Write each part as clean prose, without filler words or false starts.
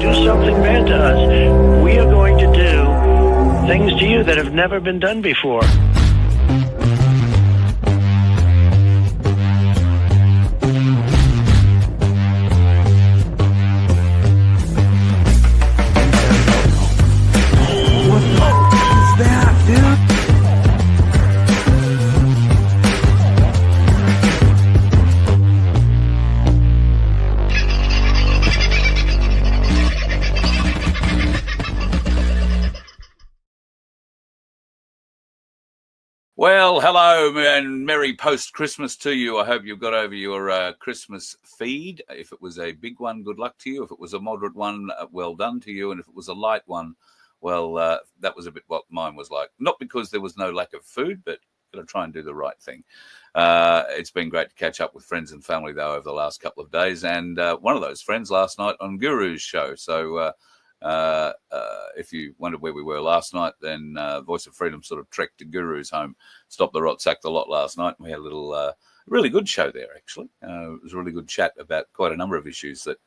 do something bad to us, we are going to do things to you that have never been done before. Well, hello and Merry post-Christmas to you. I hope you've got over your Christmas feed. If it was a big one, good luck to you. If it was a moderate one, well done to you. And if it was a light one, well, that was a bit what mine was like. Not because there was no lack of food, but got to try and do the right thing. It's been great to catch up with friends and family, though, over the last couple of days. And one of those friends last night on Guru's show. So if you wondered where we were last night, then Voice of Freedom sort of trekked to Guru's home, stopped the rot, sacked the lot last night. We had a little, really good show there, actually. It was a really good chat about quite a number of issues that,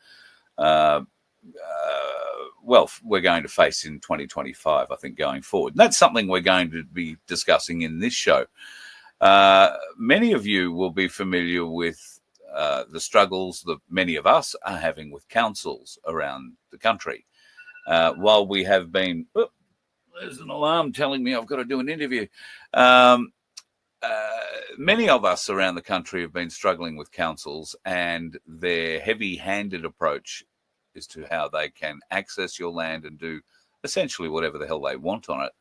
well, we're going to face in 2025, I think, going forward. And that's something we're going to be discussing in this show. Many of you will be familiar with the struggles that many of us are having with councils around the country. While we have been, there's an alarm telling me I've got to do an interview. Many of us around the country have been struggling with councils and their heavy-handed approach as to how they can access your land and do essentially whatever the hell they want on it.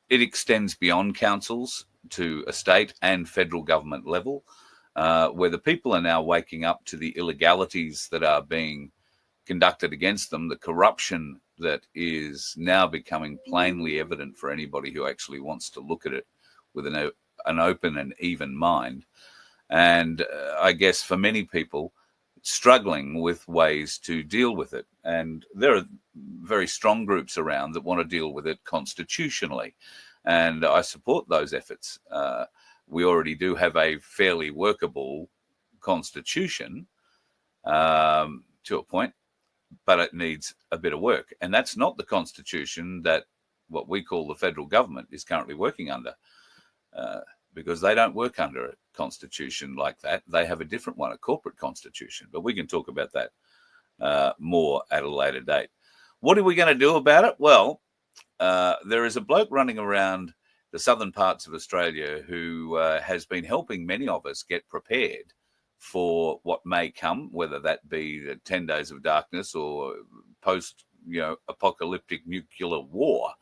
It extends beyond councils to a state and federal government level. Where the people are now waking up to the illegalities that are being conducted against them, the corruption that is now becoming plainly evident for anybody who actually wants to look at it with an open and even mind. And I guess for many people, struggling with ways to deal with it. And there are very strong groups around that want to deal with it constitutionally. And I support those efforts. We already do have a fairly workable constitution to a point, but it needs a bit of work. And that's not the constitution that what we call the federal government is currently working under, because they don't work under a constitution like that. They have a different one, a corporate constitution. But we can talk about that more at a later date. What are we going to do about it? Well, there is a bloke running around the southern parts of Australia who has been helping many of us get prepared for what may come, whether that be the 10 days of darkness or post, apocalyptic nuclear war.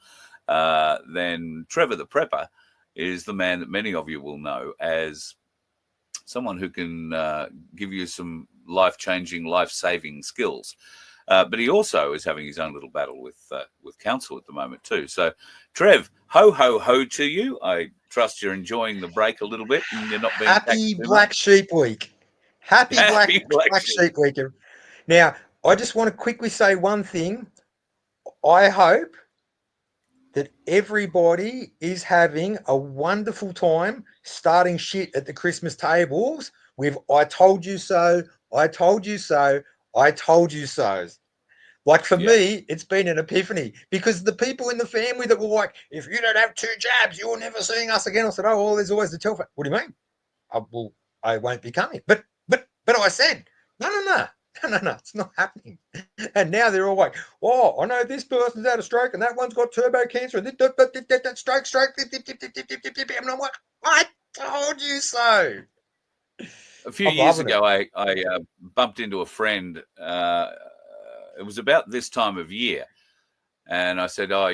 Then Trevor the Prepper is the man that many of you will know as someone who can give you some life-changing, life-saving skills. But he also is having his own little battle with council at the moment too. So, Trev, ho, ho, ho to you. I trust you're enjoying the break a little bit and you're not being Happy Black Sheep Week. Happy Black Sheep Week. Now, I just want to quickly say one thing. I hope that everybody is having a wonderful time starting shit at the Christmas tables with I told you so, I told you so, I told you so. Like for me, it's been an epiphany because the people in the family that were like, if you don't have 2 jabs, you're never seeing us again. I said, oh, well, there's always the telephone. What do you mean? Well, I won't be coming. But I said, no, it's not happening. And now they're all like, oh, I know this person's had a stroke and that one's got turbo cancer and that stroke. And I'm like, I told you so. A few years ago, I bumped into a friend. It was about this time of year. And I said, oh,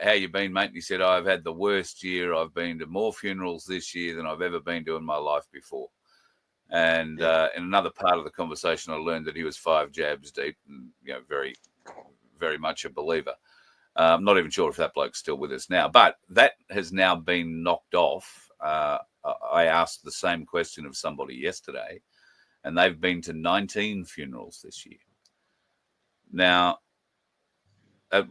how you been, mate? And he said, I've had the worst year. I've been to more funerals this year than I've ever been to in my life before. And in another part of the conversation, I learned that he was 5 jabs deep and, very, very much a believer. I'm not even sure if that bloke's still with us now, but that has now been knocked off. I asked the same question of somebody yesterday, and they've been to 19 funerals this year. Now, the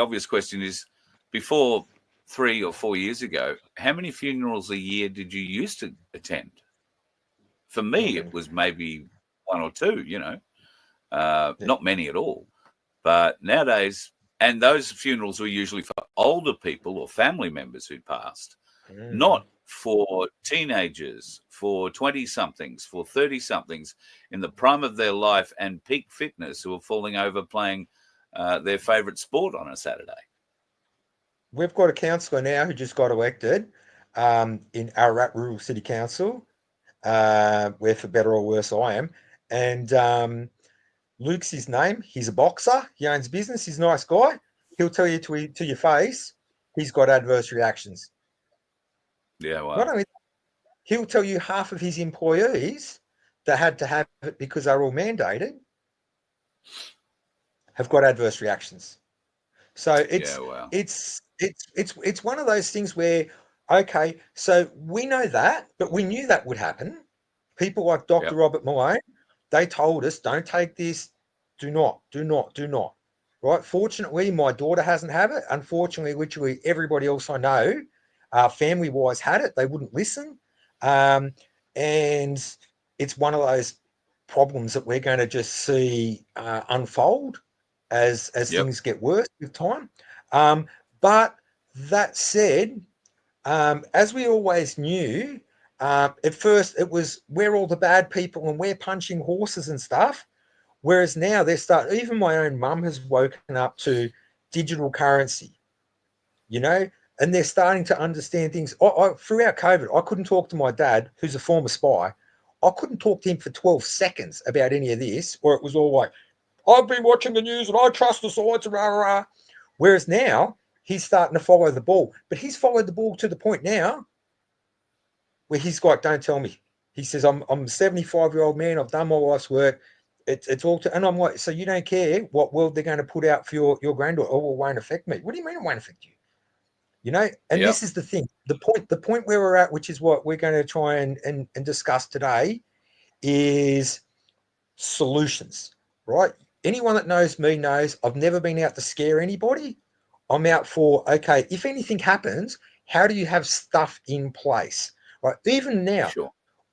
obvious question is, before 3 or 4 years ago, how many funerals a year did you used to attend? For me, it was maybe one or two, not many at all. But nowadays, and those funerals were usually for older people or family members who'd passed, not for teenagers, for 20-somethings, for 30-somethings in the prime of their life and peak fitness who are falling over playing their favourite sport on a Saturday. We've got a councillor now who just got elected in Ararat Rural City Council, where for better or worse I am. And Luke's his name. He's a boxer. He owns a business. He's a nice guy. He'll tell you to your face he's got adverse reactions. Yeah, well. Not only that, he'll tell you half of his employees that had to have it because they're all mandated have got adverse reactions. So it's one of those things where, okay, so we know that, but we knew that would happen. People like Dr. Robert Malone, they told us, don't take this, do not. Right? Fortunately, my daughter hasn't had it. Unfortunately, literally everybody else I know, family-wise, had it. They wouldn't listen. And it's one of those problems that we're going to just see unfold as things get worse with time. But that said, as we always knew, at first it was we're all the bad people and we're punching horses and stuff. Whereas now even my own mum has woken up to digital currency, and they're starting to understand things. Throughout COVID, I couldn't talk to my dad, who's a former spy. I couldn't talk to him for 12 seconds about any of this, or it was all like, I've been watching the news and I trust the sides, rah, rah. Whereas now he's starting to follow the ball, but he's followed the ball to the point now where he's like, don't tell me. He says, I'm a 75-year-old man. I've done my life's work. It's all and I'm like, so you don't care what world they're going to put out for your granddaughter? Oh, it won't affect me. What do you mean it won't affect you? And this is the thing. The point where we're at, which is what we're going to try and discuss today, is solutions, right? Anyone that knows me knows I've never been out to scare anybody. I'm out for, okay, if anything happens, how do you have stuff in place? Right? Even now,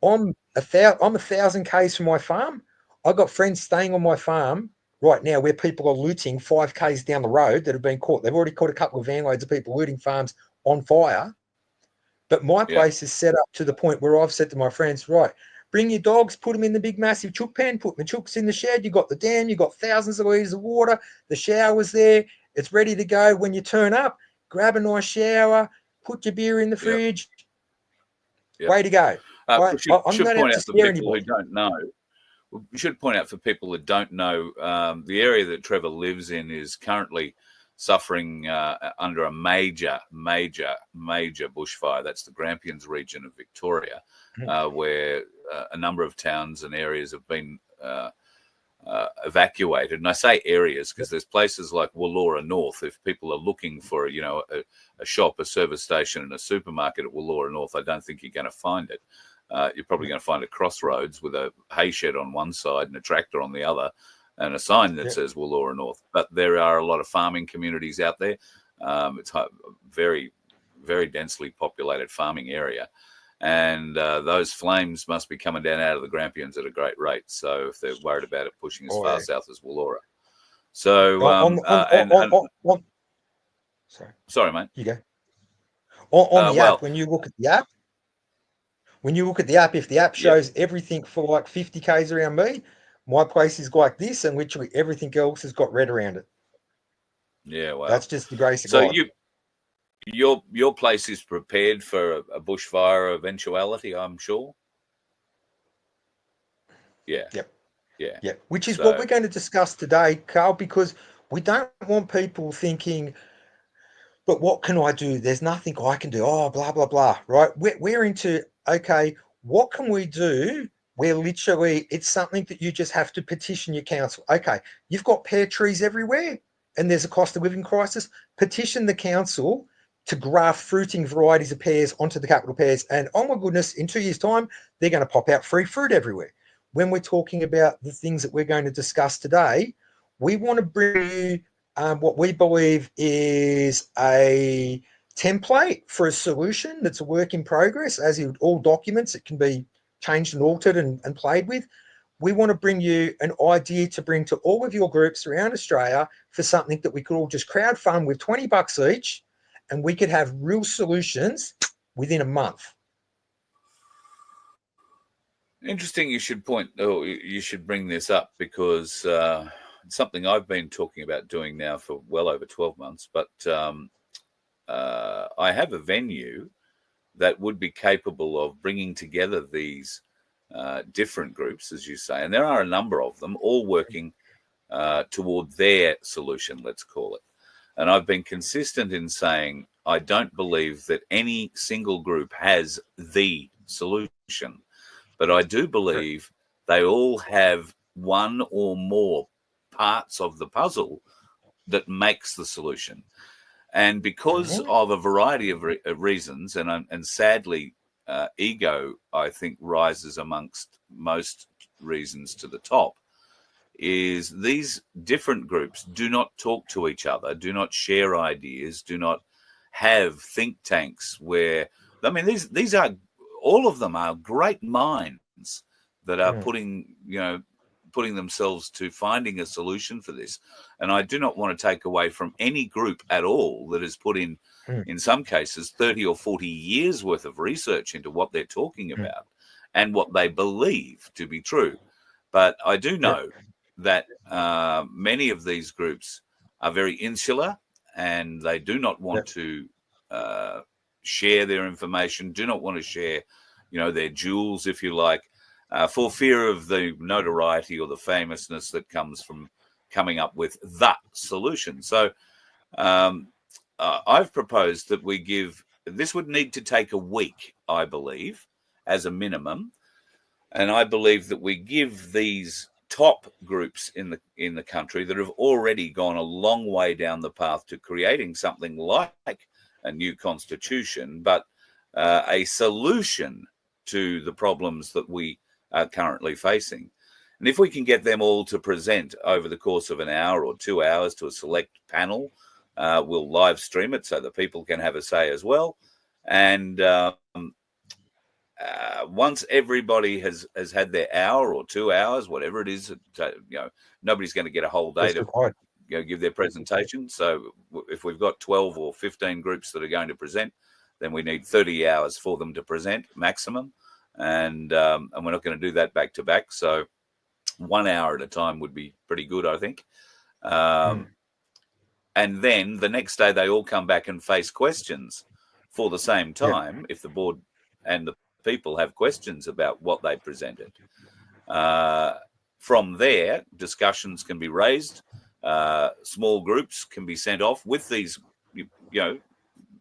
I'm 1,000 Ks from my farm. I've got friends staying on my farm right now where people are looting 5 Ks down the road that have been caught. They've already caught a couple of van loads of people looting farms on fire. But my place is set up to the point where I've said to my friends, right, bring your dogs, put them in the big, massive chook pen, put my chooks in the shed. You got the dam, you got thousands of litres of water. The shower's there. It's ready to go. When you turn up, grab a nice shower, put your beer in the fridge. Way to go. I'm not out to scare anybody. Who don't know. We should point out for people that don't know, the area that Trevor lives in is currently suffering under a major bushfire. That's the Grampians region of Victoria, where a number of towns and areas have been evacuated. And I say areas because there's places like Wollora North. If people are looking for, a shop, a service station and a supermarket at Wollora North, I don't think you're going to find it. You're probably going to find a crossroads with a hay shed on one side and a tractor on the other and a sign that says Wollora North. But there are a lot of farming communities out there. It's a very, very densely populated farming area. And those flames must be coming down out of the Grampians at a great rate. So if they're worried about it pushing as far south as Wollora. So, sorry, mate. You go. On the app, when you look at the app, if the app shows everything for like 50 Ks around me, my place is like this, and literally everything else has got red around it. Yeah, well, that's just the grace of God. Your place is prepared for a bushfire eventuality, I'm sure. Yeah. Yep. Yeah. Which is what we're going to discuss today, Carl, because we don't want people thinking, but what can I do? There's nothing I can do. Oh, blah, blah, blah. Right? We're into, okay, what can we do where literally it's something that you just have to petition your council. Okay, you've got pear trees everywhere and there's a cost of living crisis. Petition the council to graft fruiting varieties of pears onto the capital pears. And oh my goodness, in 2 years' time, they're going to pop out free fruit everywhere. When we're talking about the things that we're going to discuss today, we want to bring you what we believe is a template for a solution that's a work in progress. As in all documents, it can be changed and altered and played with. We want to bring you an idea to bring to all of your groups around Australia for something that we could all just crowdfund with $20 each, and we could have real solutions within a month. Interesting. You should bring this up, because it's something I've been talking about doing now for well over 12 months. But I have a venue that would be capable of bringing together these different groups, as you say, and there are a number of them all working toward their solution, let's call it. And I've been consistent in saying I don't believe that any single group has the solution, but I do believe they all have one or more parts of the puzzle that makes the solution. And because of a variety of reasons, and sadly, ego, I think, rises amongst most reasons to the top, is these different groups do not talk to each other, do not share ideas, do not have think tanks where, I mean, these are, all of them are great minds that are putting themselves to finding a solution for this. And I do not want to take away from any group at all that has put in some cases, 30 or 40 years worth of research into what they're talking about and what they believe to be true. But I do know that many of these groups are very insular, and they do not want to share their information, do not want to share, their jewels, if you like, for fear of the notoriety or the famousness that comes from coming up with that solution. So I've proposed that we give, this would need to take a week, I believe, as a minimum. And I believe that we give these top groups in the country that have already gone a long way down the path to creating something like a new constitution, but a solution to the problems that we are currently facing. And if we can get them all to present over the course of an hour or 2 hours to a select panel, we'll live stream it so that people can have a say as well. And once everybody has had their hour or 2 hours, whatever it is, nobody's going to get a whole day to give their presentation. So if we've got 12 or 15 groups that are going to present, then we need 30 hours for them to present maximum. And we're not going to do that back to back. So 1 hour at a time would be pretty good, I think. And then the next day they all come back and face questions for the same time, if the board and the people have questions about what they presented. From there, discussions can be raised. Small groups can be sent off with these,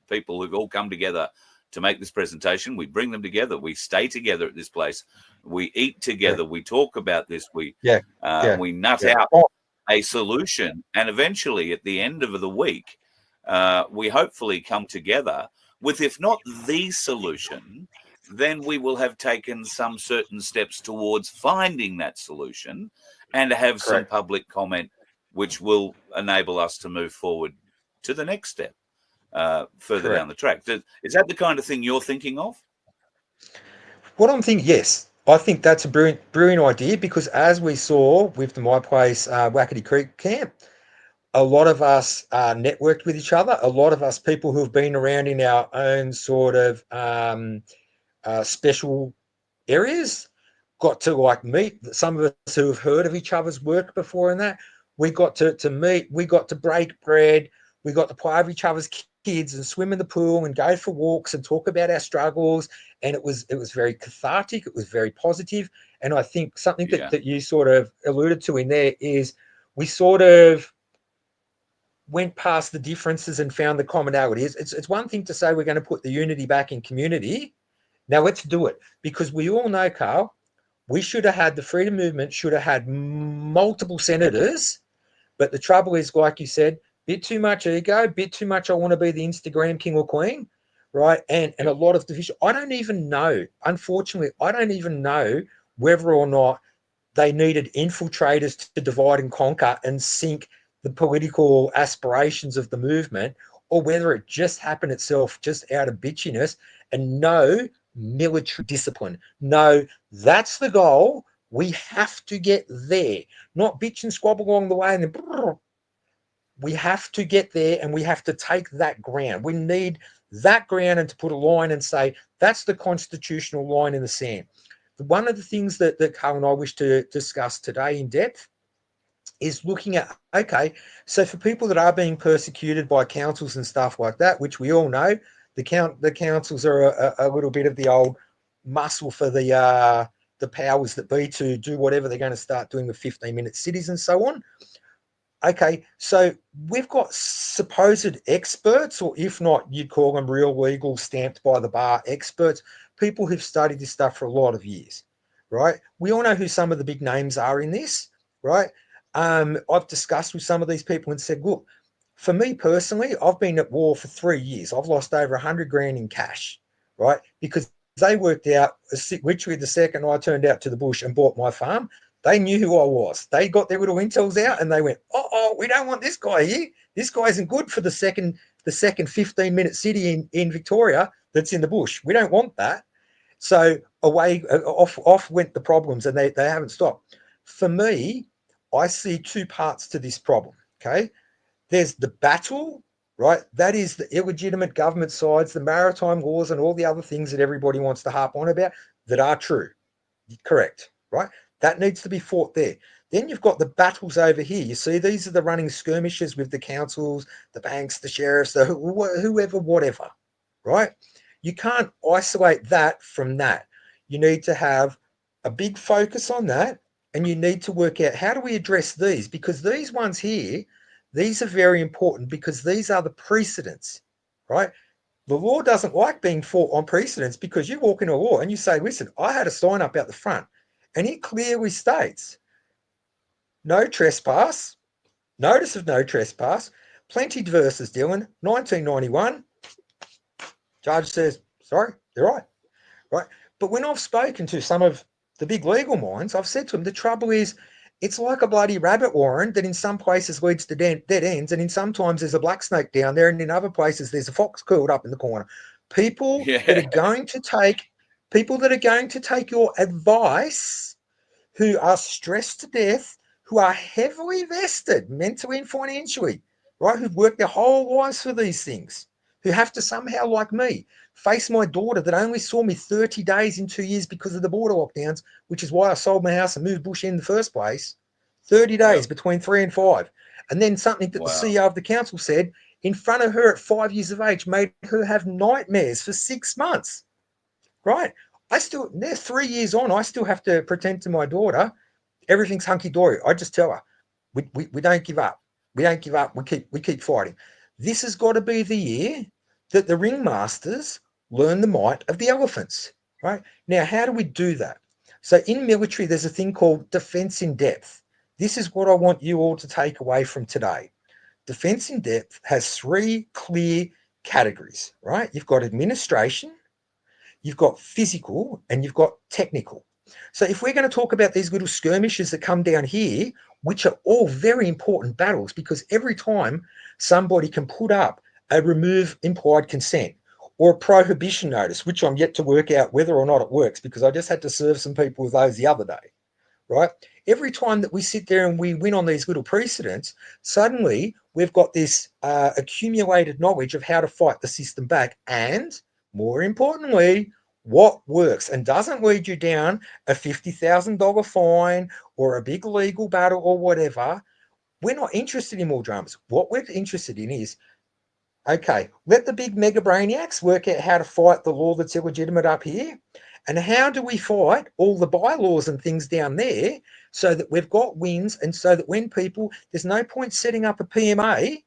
people who've all come together to make this presentation. We bring them together. We stay together at this place. We eat together. We talk about this. We nut out a solution. And eventually, at the end of the week, we hopefully come together with, if not the solution, then we will have taken some certain steps towards finding that solution and have some public comment, which will enable us to move forward to the next step further down the track. Is that the kind of thing you're thinking of? What I'm thinking, yes. I think that's a brilliant idea, because as we saw with the My Place Wackety Creek camp, a lot of us networked with each other. A lot of us people who have been around in our own sort of special areas got to meet. Some of us who have heard of each other's work before, and that we got to meet. We got to break bread. We got to play with each other's kids and swim in the pool and go for walks and talk about our struggles. And it was very cathartic. It was very positive. And I think something that you sort of alluded to in there is we sort of went past the differences and found the commonalities. It's one thing to say we're going to put the unity back in community. Now let's do it, because we all know, Carl, we should have had, the freedom movement should have had multiple senators. But the trouble is, like you said, bit too much ego, bit too much I want to be the Instagram king or queen, right? And a lot of division. I don't even know, unfortunately, whether or not they needed infiltrators to divide and conquer and sink the political aspirations of the movement, or whether it just happened itself just out of bitchiness. And no, military discipline. No, that's the goal. We have to get there, not bitch and squabble along the way and then we have to get there and we have to take that ground. We need that ground and to put a line and say, that's the constitutional line in the sand. One of the things that Carl and I wish to discuss today in depth is looking at, okay, so for people that are being persecuted by councils and stuff like that, which we all know, the councils are a little bit of the old muscle for the powers that be to do whatever they're going to start doing with 15-minute cities and so on. Okay, so we've got supposed experts, or if not, you'd call them real legal, stamped by the bar experts, people who've studied this stuff for a lot of years, right? We all know who some of the big names are in this, right? I've discussed with some of these people and said, look, for me personally, I've been at war for 3 years. I've lost over 100 grand in cash, right? Because they worked out, literally the second I turned out to the bush and bought my farm, they knew who I was. They got their little intels out and they went, oh, we don't want this guy here. This guy isn't good for the second 15-minute city in Victoria that's in the bush. We don't want that. So off went the problems, and they haven't stopped. For me, I see two parts to this problem, okay? There's the battle, right? That is the illegitimate government sides, the maritime laws and all the other things that everybody wants to harp on about that are true. Correct, right? That needs to be fought there. Then you've got the battles over here. You see, these are the running skirmishes with the councils, the banks, the sheriffs, whoever, whatever, right? You can't isolate that from that. You need to have a big focus on that, and you need to work out how do we address these, because these ones here, these are very important because these are the precedents, right? The law doesn't like being fought on precedents, because you walk into a law and you say, listen, I had a sign up out the front and it clearly states no trespass, notice of no trespass, Plenty versus Dillon, 1991. Judge says, sorry, you're right. But when I've spoken to some of the big legal minds, I've said to them, the trouble is, it's like a bloody rabbit warren that in some places leads to dead ends, and in sometimes there's a black snake down there, and in other places there's a fox curled up in the corner. People that are going to take your advice, who are stressed to death, who are heavily vested mentally and financially, right, who've worked their whole lives for these things, who have to somehow, like me, face my daughter that only saw me 30 days in 2 years because of the border lockdowns, which is why I sold my house and moved bush in the first place. 30 days between 3 and 5. And then something that the CEO of the council said in front of her at 5 years of age made her have nightmares for 6 months, right? They're 3 years on, I still have to pretend to my daughter everything's hunky-dory. I just tell her, we don't give up. We don't give up. We keep fighting. This has got to be the year that the ringmasters learn the might of the elephants, right? Now, how do we do that? So in military, there's a thing called defense in depth. This is what I want you all to take away from today. Defense in depth has 3 clear categories, right? You've got administration, you've got physical, and you've got technical. So if we're going to talk about these little skirmishes that come down here, which are all very important battles, because every time somebody can put up a remove implied consent or a prohibition notice, which I'm yet to work out whether or not it works, because I just had to serve some people with those the other day, right? Every time that we sit there and we win on these little precedents, suddenly we've got this accumulated knowledge of how to fight the system back, and more importantly, what works and doesn't lead you down a $50,000 fine or a big legal battle or whatever. We're not interested in more dramas. What we're interested in is, okay, let the big mega brainiacs work out how to fight the law that's illegitimate up here. And how do we fight all the bylaws and things down there so that we've got wins, and so that when people, there's no point setting up a PMA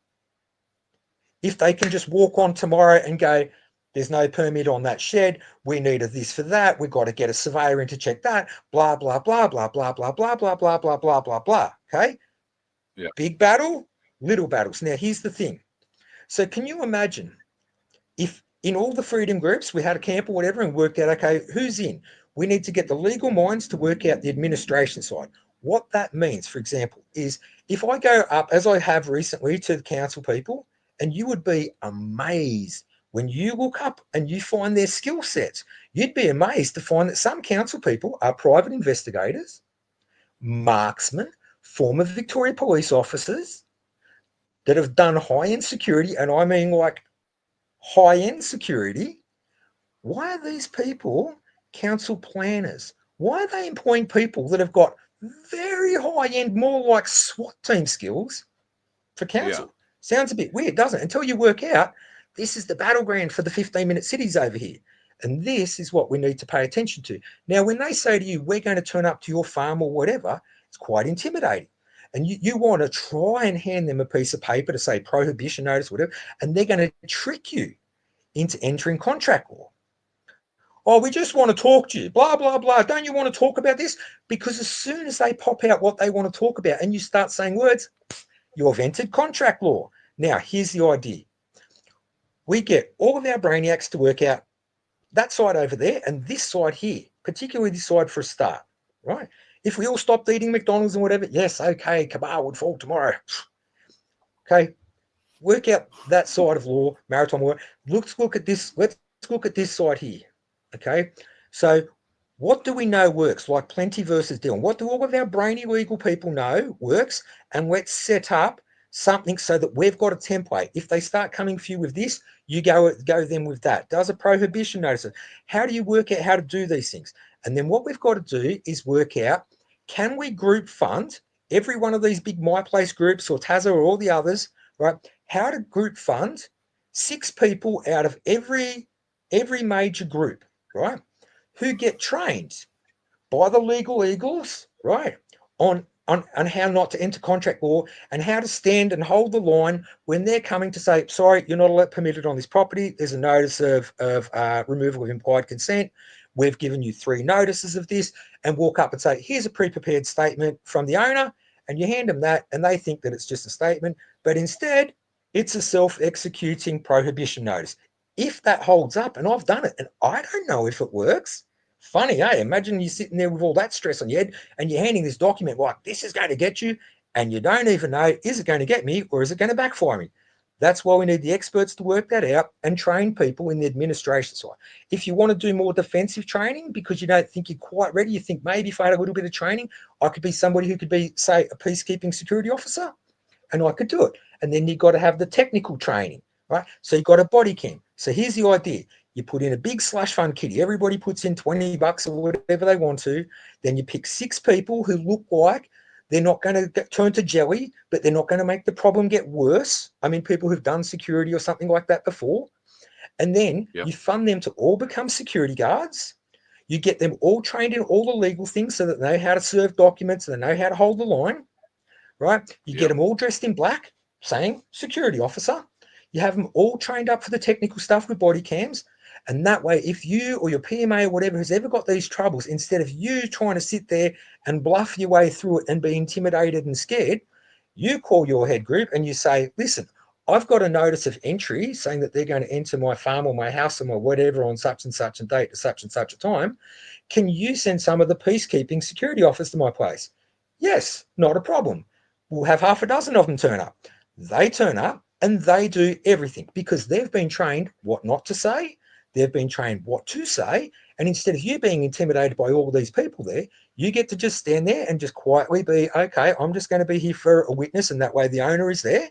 if they can just walk on tomorrow and go, there's no permit on that shed, we needed this for that, we've got to get a surveyor in to check that, blah, blah, blah, blah, blah, blah, blah, blah, blah, blah, blah, blah, blah. Okay? Yeah. Big battle, little battles. Now, here's the thing. So can you imagine if in all the freedom groups we had a camp or whatever and worked out, okay, who's in? We need to get the legal minds to work out the administration side. What that means, for example, is if I go up, as I have recently, to the council people, and you would be amazed when you look up and you find their skill sets, you'd be amazed to find that some council people are private investigators, marksmen, former Victoria police officers that have done high-end security, and I mean like high-end security. Why are these people council planners? Why are they employing people that have got very high-end, more like SWAT team skills for council? Sounds a bit weird, doesn't it? Until you work out this is the battleground for the 15-minute cities over here. And this is what we need to pay attention to. Now, when they say to you, we're going to turn up to your farm or whatever, it's quite intimidating. And you want to try and hand them a piece of paper to say prohibition notice, whatever, and they're going to trick you into entering contract law. Oh, we just want to talk to you, blah, blah, blah. Don't you want to talk about this? Because as soon as they pop out what they want to talk about and you start saying words, you've entered contract law. Now, here's the idea. We get all of our brainiacs to work out that side over there and this side here, particularly this side for a start, right? If we all stopped eating McDonald's and whatever, yes, okay, cabal would fall tomorrow. Okay, work out that side of law, maritime law. Let's look at this. Let's look at this side here. Okay, so what do we know works? Like Plenty versus Dillon. What do all of our brainy legal people know works? And let's set up something so that we've got a template. If they start coming for you with this, you go them with that. Does a prohibition notice? How do you work out how to do these things? And then what we've got to do is work out, can we group fund every one of these big My Place groups or TASA or all the others, right? How to group fund 6 people out of every major group, right? Who get trained by the legal eagles, right? On how not to enter contract law and how to stand and hold the line when they're coming to say, sorry, you're not permitted on this property. There's a notice of removal of implied consent. We've given you 3 notices of this, and walk up and say, here's a pre-prepared statement from the owner, and you hand them that, and they think that it's just a statement, but instead it's a self-executing prohibition notice. If that holds up, and I've done it, and I don't know if it works. Funny, eh? Imagine you're sitting there with all that stress on your head and you're handing this document like, this is going to get you, and you don't even know, is it going to get me or is it going to backfire me? That's why we need the experts to work that out and train people in the administration side. If you want to do more defensive training because you don't think you're quite ready, you think maybe if I had a little bit of training, I could be somebody who could be, say, a peacekeeping security officer, and I could do it. And then you've got to have the technical training, right? So you've got a body cam. So here's the idea. You put in a big slush fund kitty. Everybody puts in $20 or whatever they want to. Then you pick 6 people who look like they're not going to turn to jelly, but they're not going to make the problem get worse. I mean, people who've done security or something like that before. And then you fund them to all become security guards. You get them all trained in all the legal things so that they know how to serve documents and they know how to hold the line, right? You get them all dressed in black, saying security officer. You have them all trained up for the technical stuff with body cams. And that way, if you or your PMA or whatever has ever got these troubles, instead of you trying to sit there and bluff your way through it and be intimidated and scared, you call your head group and you say, listen, I've got a notice of entry saying that they're going to enter my farm or my house or my whatever on such and such a date to such and such a time. Can you send some of the peacekeeping security officers to my place? Yes, not a problem. We'll have half a dozen of them turn up. They turn up and they do everything because they've been trained what not to say. They've been trained what to say. And instead of you being intimidated by all these people there, you get to just stand there and just quietly be, okay, I'm just going to be here for a witness. And that way the owner is there.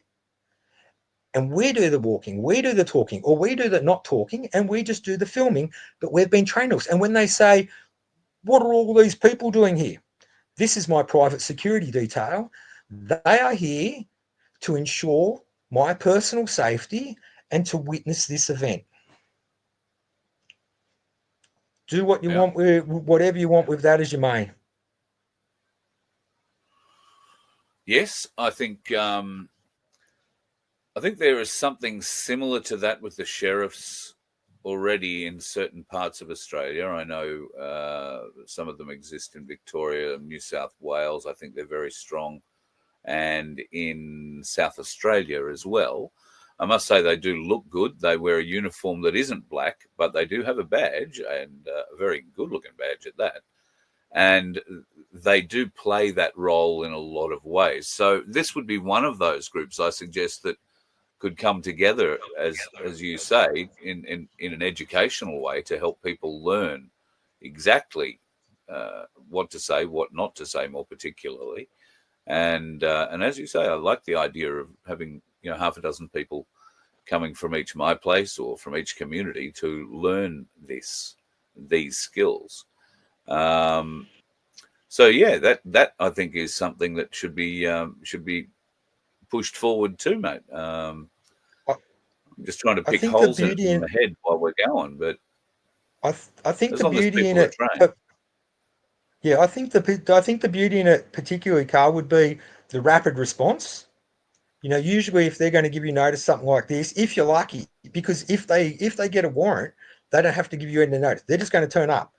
And we do the walking, we do the talking, or we do the not talking, and we just do the filming. But we've been trained. And when they say, what are all these people doing here? This is my private security detail. They are here to ensure my personal safety and to witness this event. Do what you want with whatever you want with that as your main. Yes, I think there is something similar to that with the sheriffs already in certain parts of Australia. I know some of them exist in Victoria and New South Wales. I think they're very strong, and in South Australia as well. I must say they do look good. They wear a uniform that isn't black, but they do have a badge, and a very good-looking badge at that. And they do play that role in a lot of ways. So this would be one of those groups I suggest that could come together, as you say, in an educational way to help people learn exactly what to say, what not to say, more particularly. And as you say, I like the idea of having half a dozen people coming from each my place or from each community to learn these skills. So yeah, that I think is something that should be pushed forward too, mate. I'm just trying to I pick think the holes in beauty in my head while we're going, but I think as the long as beauty in people are it. trained. Yeah, I think the beauty in it, particularly, Carl, would be the rapid response. Usually if they're going to give you notice something like this, if you're lucky, because if they get a warrant, they don't have to give you any notice. They're just going to turn up.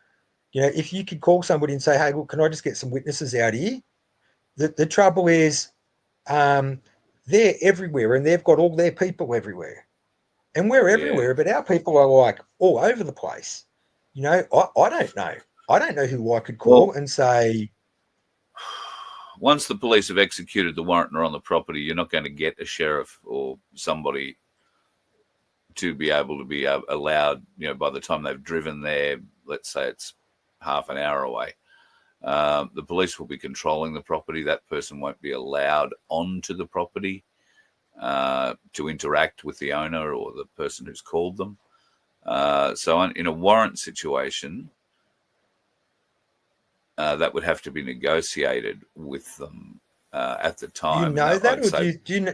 If you could call somebody and say, "Hey, look, can I just get some witnesses out here?" The trouble is, they're everywhere and they've got all their people everywhere, and we're Yeah. everywhere, but our people are like all over the place. I don't know. I don't know who I could call and say, once the police have executed the warrant and are on the property, you're not going to get a sheriff or somebody to be able to be allowed, by the time they've driven there, let's say it's half an hour away, the police will be controlling the property. That person won't be allowed onto the property to interact with the owner or the person who's called them. So in a warrant situation, that would have to be negotiated with them at the time. do you know that, or do you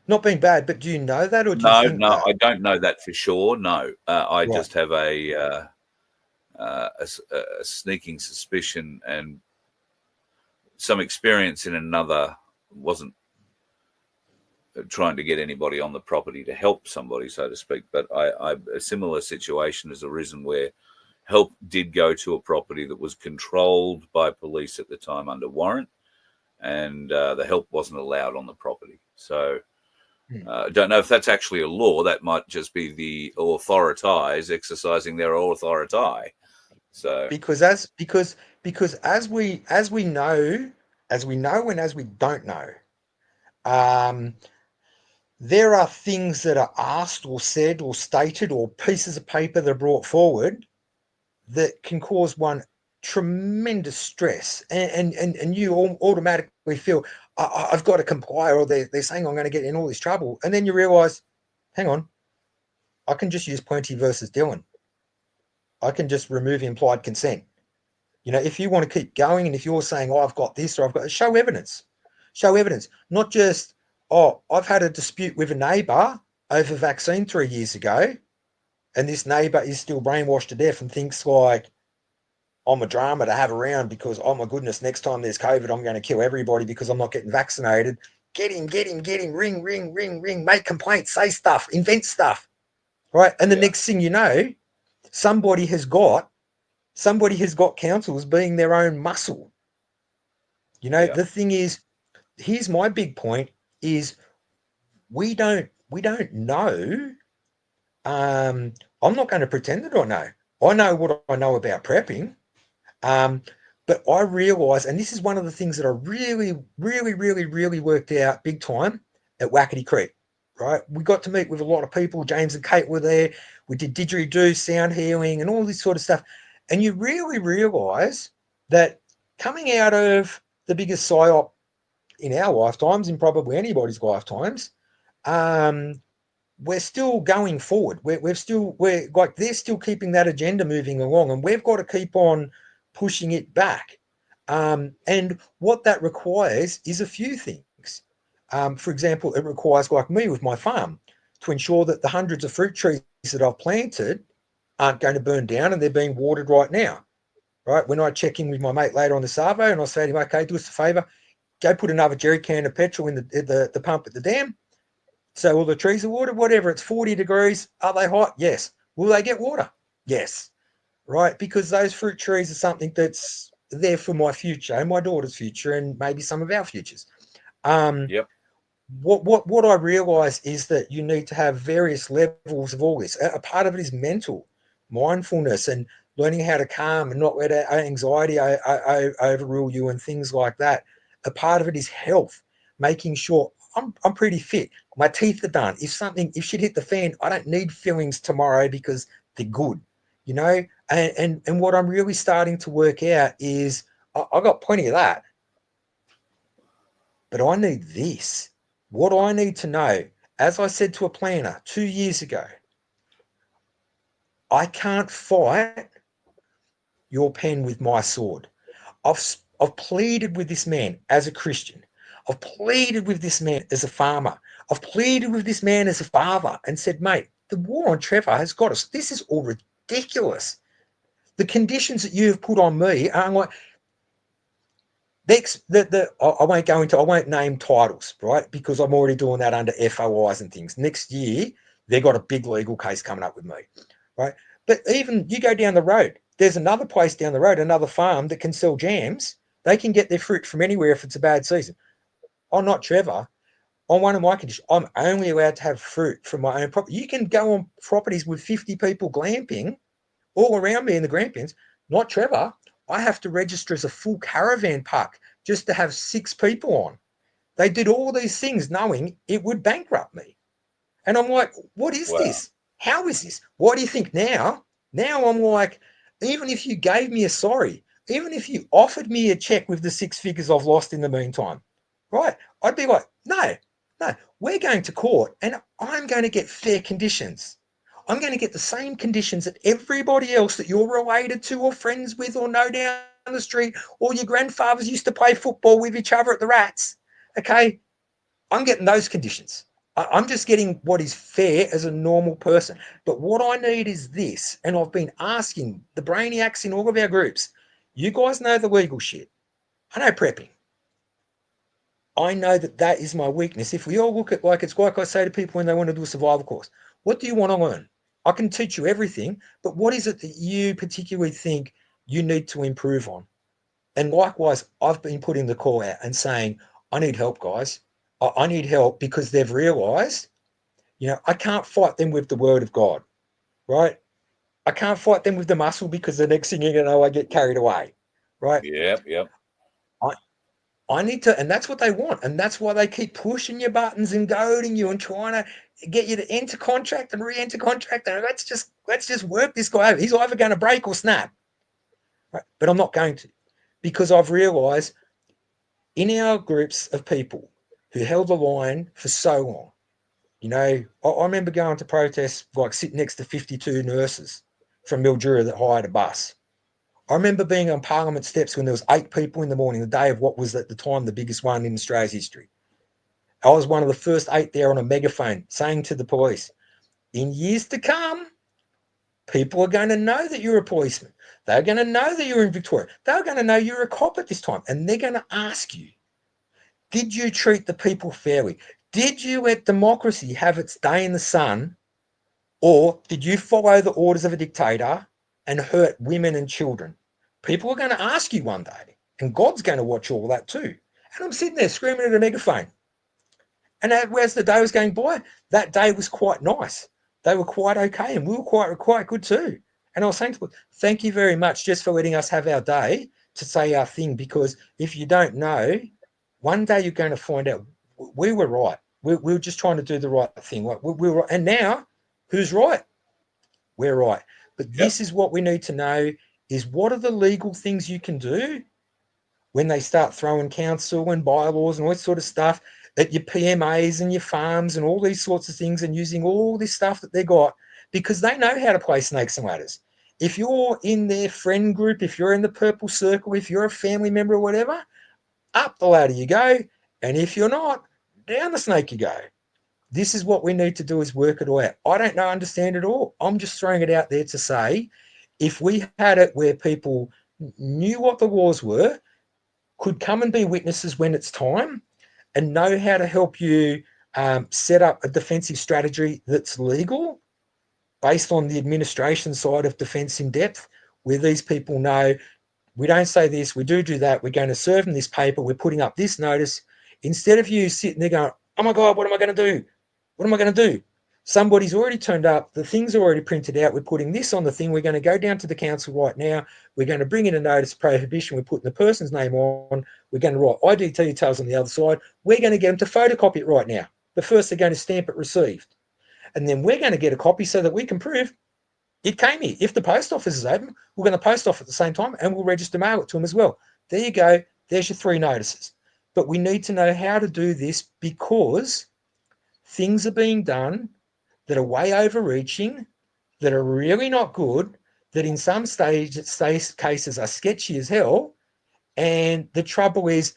not being bad, but do you know that, or do you think No, that? I don't know that for sure. No, I Right. just have a sneaking suspicion and some experience in another. Wasn't trying to get anybody on the property to help somebody, so to speak, but a similar situation has arisen where help did go to a property that was controlled by police at the time under warrant, and the help wasn't allowed on the property. So I don't know if that's actually a law. That might just be the authorities exercising their authority. So because as we know and as we don't know, there are things that are asked or said or stated or pieces of paper that are brought forward that can cause one tremendous stress, and you automatically feel I've got to comply, or they're saying I'm going to get in all this trouble, and then you realize, hang on, I can just use Plenty versus Dillon. I can just remove implied consent. If you want to keep going, and if you're saying, I've got this, or I've got, show evidence, not just, I've had a dispute with a neighbour over vaccine 3 years ago, and this neighbour is still brainwashed to death and thinks like I'm a drama to have around because, oh my goodness, next time there's COVID, I'm going to kill everybody because I'm not getting vaccinated. Get him, ring, make complaints, say stuff, invent stuff, right? And the next thing you know, somebody has got councils being their own muscle. The thing is, here's my big point is we don't know. I'm not going to pretend that I know. I know what I know about prepping. But I realize, and this is one of the things that I really worked out big time at Wackety Creek, right? We got to meet with a lot of people. James and Kate were there. We did didgeridoo, sound healing, and all this sort of stuff. And you really realize that coming out of the biggest PSYOP in our lifetimes, in probably anybody's lifetimes, we're still going forward. We're like, they're still keeping that agenda moving along, and we've got to keep on pushing it back. And what that requires is a few things. For example, it requires, like me with my farm, to ensure that the hundreds of fruit trees that I've planted aren't going to burn down, and they're being watered right now. Right? When I check in with my mate later on the Savo, and I say to him, okay, do us a favour, go put another jerry can of petrol in the pump at the dam. So all the trees are watered, whatever. It's 40 degrees. Are they hot? Yes. Will they get water? Yes. Right? Because those fruit trees are something that's there for my future and my daughter's future and maybe some of our futures. What I realize is that you need to have various levels of all this. A part of it is mental, mindfulness, and learning how to calm and not let anxiety overrule you and things like that. A part of it is health, making sure I'm pretty fit. My teeth are done. If shit hit the fan, I don't need fillings tomorrow because they're good, you know. And what I'm really starting to work out is I got plenty of that, but I need this. What I need to know, as I said to a planner 2 years ago, I can't fight your pen with my sword. I've pleaded with this man as a Christian. I've pleaded with this man as a farmer. I've pleaded with this man as a father and said, mate, the war on Trevor has got us. This is all ridiculous. The conditions that you have put on me are like, I won't name titles, right? Because I'm already doing that under FOIs and things. Next year, they've got a big legal case coming up with me, right? But even you go down the road, there's another place down the road, another farm that can sell jams. They can get their fruit from anywhere if it's a bad season. I'm not Trevor. On one of my conditions, I'm only allowed to have fruit from my own property. You can go on properties with 50 people glamping all around me in the glampings. Not Trevor. I have to register as a full caravan park just to have 6 people on. They did all these things knowing it would bankrupt me. And I'm like, what is this? How is this? What do you think now? Now I'm like, even if you gave me a sorry, even if you offered me a check with the 6 figures I've lost in the meantime, right? I'd be like, no, we're going to court and I'm going to get fair conditions. I'm going to get the same conditions that everybody else that you're related to or friends with or know down the street or your grandfathers used to play football with each other at the Rats. Okay, I'm getting those conditions. I'm just getting what is fair as a normal person. But what I need is this, and I've been asking the brainiacs in all of our groups, you guys know the legal shit. I know prepping. I know that is my weakness. If we all look at it's like I say to people when they want to do a survival course, what do you want to learn? I can teach you everything, but what is it that you particularly think you need to improve on? And likewise, I've been putting the call out and saying, I need help, guys. I need help because they've realized, I can't fight them with the word of God, right? I can't fight them with the muscle because the next thing you know, I get carried away, right? Yep. I need to, and that's what they want. And that's why they keep pushing your buttons and goading you and trying to get you to enter contract and re-enter contract. And let's just work this guy over. He's either going to break or snap. Right? But I'm not going to, because I've realized in our groups of people who held the line for so long, I remember going to protests, like sitting next to 52 nurses from Mildura that hired a bus. I remember being on Parliament steps when there was 8 people in the morning, the day of what was at the time the biggest one in Australia's history. I was one of the first 8 there on a megaphone saying to the police, in years to come, people are going to know that you're a policeman. They're going to know that you're in Victoria. They're going to know you're a cop at this time. And they're going to ask you, did you treat the people fairly? Did you let democracy have its day in the sun? Or did you follow the orders of a dictator and hurt women and children? People are going to ask you one day, and God's going to watch all that too. And I'm sitting there screaming at a megaphone. And as the day was going by, that day was quite nice. They were quite okay, and we were quite good too. And I was saying to them, thank you very much just for letting us have our day to say our thing, because if you don't know, one day you're going to find out we were right. We were just trying to do the right thing. We were, and now, who's right? We're right. But this is what we need to know is what are the legal things you can do when they start throwing council and bylaws and all this sort of stuff at your PMAs and your farms and all these sorts of things and using all this stuff that they got because they know how to play snakes and ladders. If you're in their friend group, if you're in the purple circle, if you're a family member or whatever, up the ladder you go. And if you're not, down the snake you go. This is what we need to do is work it all out. I don't know, understand it all. I'm just throwing it out there to say, if we had it where people knew what the laws were, could come and be witnesses when it's time, and know how to help you set up a defensive strategy that's legal based on the administration side of defence in depth, where these people know we don't say this, we do that, we're going to serve them this paper, we're putting up this notice, instead of you sitting there going, oh my God, what am I going to do? What am I going to do? Somebody's already turned up. The thing's already printed out. We're putting this on the thing. We're going to go down to the council right now. We're going to bring in a notice of prohibition. We're putting the person's name on. We're going to write ID details on the other side. We're going to get them to photocopy it right now. But first, they're going to stamp it received. And then we're going to get a copy so that we can prove it came here. If the post office is open, we're going to post off at the same time and we'll register mail it to them as well. There you go. There's your 3 notices. But we need to know how to do this because things are being done that are way overreaching, that are really not good, that in some cases are sketchy as hell. And the trouble is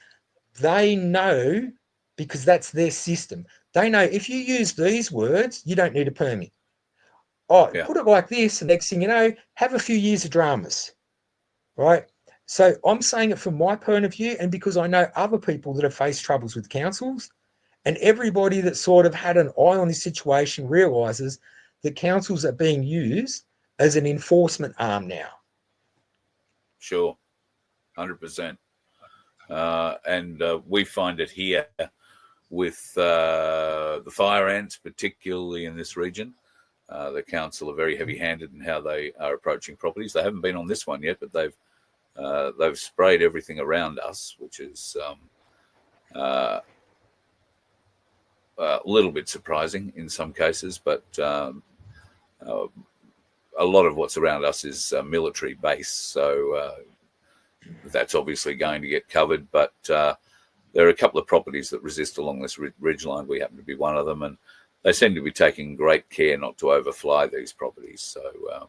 they know, because that's their system, they know if you use these words, you don't need a permit. Oh, yeah. Put it like this, and next thing you know, have a few years of dramas, right? So I'm saying it from my point of view, and because I know other people that have faced troubles with councils, and everybody that sort of had an eye on this situation realises that councils are being used as an enforcement arm now. Sure, 100%. And we find it here with the fire ants, particularly in this region. The council are very heavy-handed in how they are approaching properties. They haven't been on this one yet, but they've sprayed everything around us, which is a little bit surprising in some cases. But a lot of what's around us is military base, so that's obviously going to get covered. But there are a couple of properties that resist along this ridge line. We happen to be one of them, and they seem to be taking great care not to overfly these properties. So I'm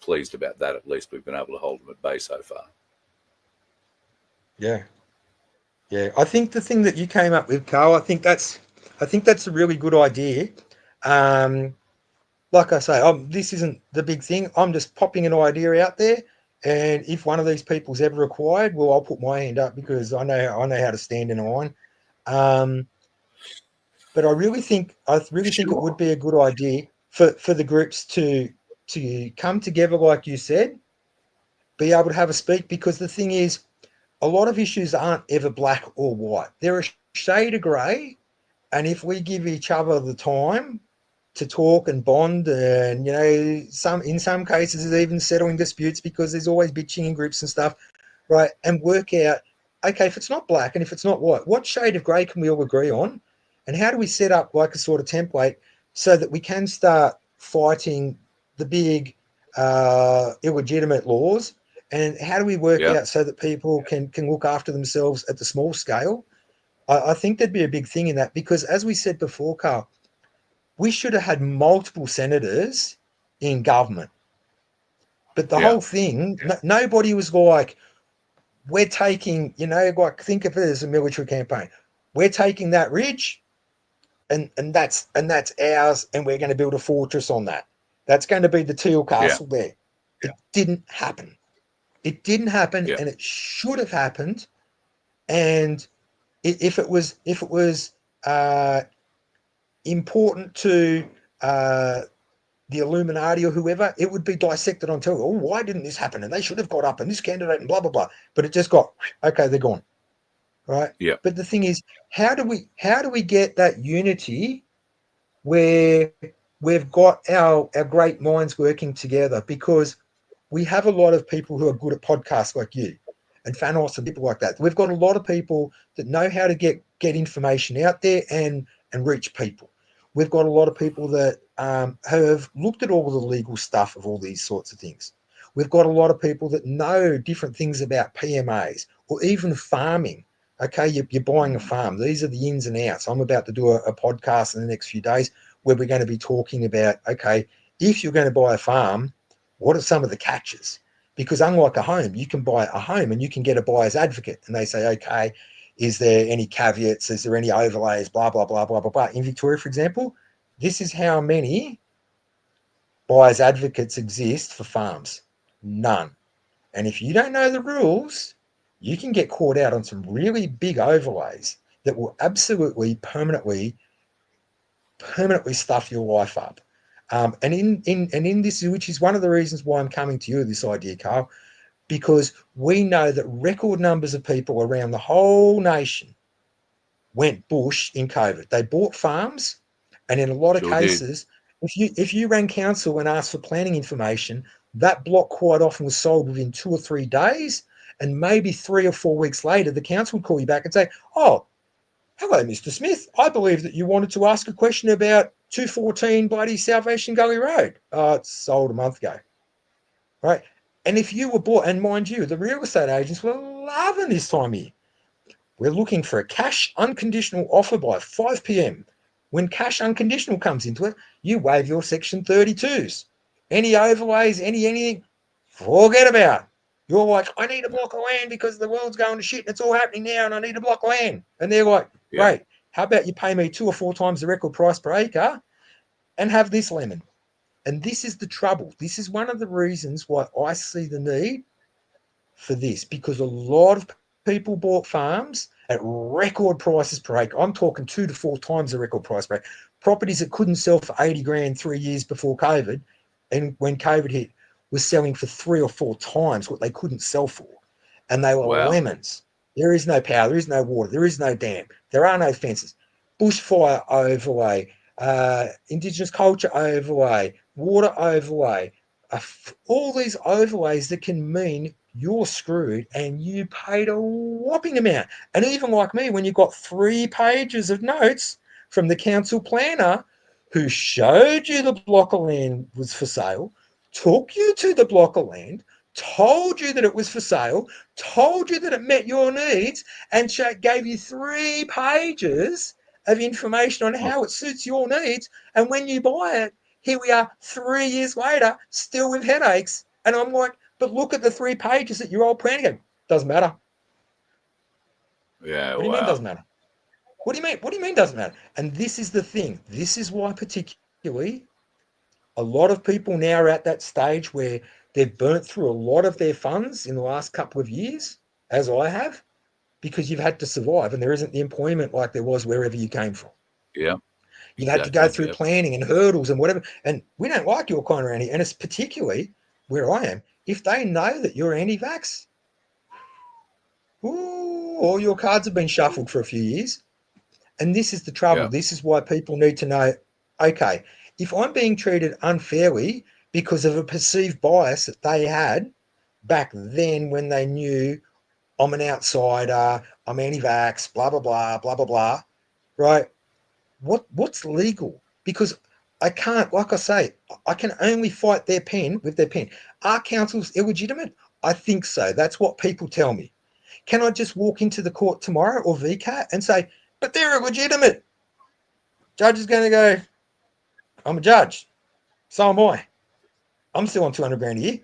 pleased about that. At least we've been able to hold them at bay so far. Yeah. I think the thing that you came up with, Carl, I think that's a really good idea. Like I say, this isn't the big thing. I'm just popping an idea out there. And if one of these people's ever required, well, I'll put my hand up because I know how to stand in a line. But I really think it would be a good idea for the groups to come together, like you said, be able to have a speak, because the thing is, a lot of issues aren't ever black or white. They're a shade of grey, and if we give each other the time to talk and bond, and in some cases is even settling disputes, because there's always bitching in groups and stuff, right? And work out, okay, if it's not black and if it's not white, what shade of grey can we all agree on? And how do we set up like a sort of template so that we can start fighting the big illegitimate laws? And how do we work out so that people can look after themselves at the small scale? I think there'd be a big thing in that, because as we said before, Carl, we should have had multiple senators in government. But the whole thing, nobody was like, we're taking, like, think of it as a military campaign. We're taking that ridge and that's ours, and we're going to build a fortress on that. That's going to be the Teal Castle there. It didn't happen. And it should have happened. And if it was important to the Illuminati or whoever, it would be dissected on television. Oh, why didn't this happen? And they should have got up, and this candidate, and blah blah blah. But it just got okay. They're gone, right? Yeah. But the thing is, how do we get that unity where we've got our great minds working together? Because we have a lot of people who are good at podcasts like you and Thanos and people like that. We've got a lot of people that know how to get information out there and reach people. We've got a lot of people that have looked at all the legal stuff of all these sorts of things. We've got a lot of people that know different things about PMAs or even farming. Okay, you're buying a farm. These are the ins and outs. I'm about to do a podcast in the next few days where we're going to be talking about, okay, if you're going to buy a farm, what are some of the catches? Because unlike a home, you can buy a home and you can get a buyer's advocate, and they say, okay, is there any caveats? Is there any overlays? Blah, blah, blah, blah, blah, blah. In Victoria, for example, this is how many buyer's advocates exist for farms. None. And if you don't know the rules, you can get caught out on some really big overlays that will absolutely permanently stuff your life up. And in this, which is one of the reasons why I'm coming to you with this idea, Carl, because we know that record numbers of people around the whole nation went bush in COVID. They bought farms And in a lot of Sure did. cases, if you rang council and asked for planning information, that block quite often was sold within 2 or 3 days, and maybe 3 or 4 weeks later, the council would call you back and say, "Oh, hello, Mr. Smith. I believe that you wanted to ask a question about 214 bloody Salvation Gully Road. It's sold a month ago." Right? And if you were bought, and mind you, the real estate agents were loving this time of year. We're looking for a cash unconditional offer by 5 p.m. When cash unconditional comes into it, you waive your section 32s. Any overlays, anything, forget about it. You're like, "I need a block of land because the world's going to shit and it's all happening now and I need a block of land." And they're like, "Great, how about you pay me 2 or 4 times the record price per acre and have this lemon?" And this is the trouble. This is one of the reasons why I see the need for this, because a lot of people bought farms at record prices per acre. I'm talking 2 to 4 times the record price per acre. Properties that couldn't sell for 80 grand 3 years before COVID, and when COVID hit, was selling for 3 or 4 times what they couldn't sell for. And they were lemons. There is no power, there is no water, there is no dam, there are no fences. Bushfire overlay, Indigenous culture overlay, water overlay, all these overlays that can mean you're screwed and you paid a whopping amount. And even like me, when you got 3 pages of notes from the council planner who showed you the block of land was for sale, took you to the block of land, told you that it was for sale, told you that it met your needs, and gave you 3 pages of information on how it suits your needs. And when you buy it, here we are 3 years later, still with headaches. And I'm like, but look at the 3 pages that your old planning go. Doesn't matter. Yeah. What do you mean doesn't matter? What do you mean? What do you mean doesn't matter? And this is the thing. This is why particularly a lot of people now are at that stage where they've burnt through a lot of their funds in the last couple of years, as I have, because you've had to survive and there isn't the employment like there was wherever you came from. Yeah. You've had to go through planning and hurdles and whatever. And we don't like your kind of anti. And it's particularly where I am. If they know that you're anti-vax, all your cards have been shuffled for a few years. And this is the trouble. This is why people need to know, okay, if I'm being treated unfairly because of a perceived bias that they had back then when they knew I'm an outsider, I'm anti-vax, blah, blah, blah, blah, blah, blah, right? What's legal? Because I can't, like I say, I can only fight their pen with their pen. Are councils illegitimate? I think so. That's what people tell me. Can I just walk into the court tomorrow or VCAT and say, but they're illegitimate? Judge is going to go, I'm a judge. So am I. I'm still on 200 grand a year,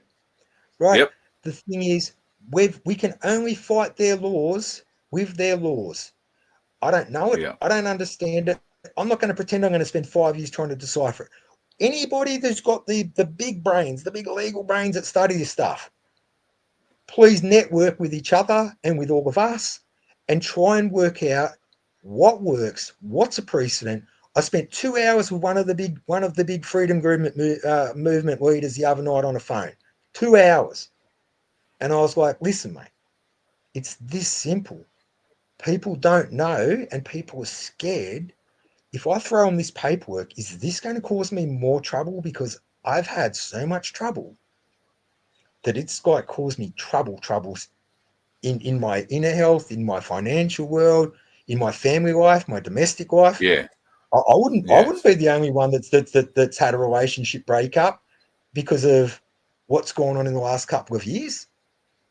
right? Yep. The thing is, we can only fight their laws with their laws. I don't know it. I don't understand it. I'm not going to pretend I'm going to spend 5 years trying to decipher it. Anybody that's got the big brains, the big legal brains that study this stuff, please network with each other and with all of us and try and work out what works, what's a precedent. I spent 2 hours with one of the big freedom movement leaders the other night on a phone. 2 hours. And I was like, listen, mate, it's this simple. People don't know and people are scared. If I throw on this paperwork, is this going to cause me more trouble? Because I've had so much trouble that it's like caused me troubles in my inner health, in my financial world, in my family life, my domestic life. Yeah. I wouldn't be the only one that's had a relationship breakup because of what's gone on in the last couple of years.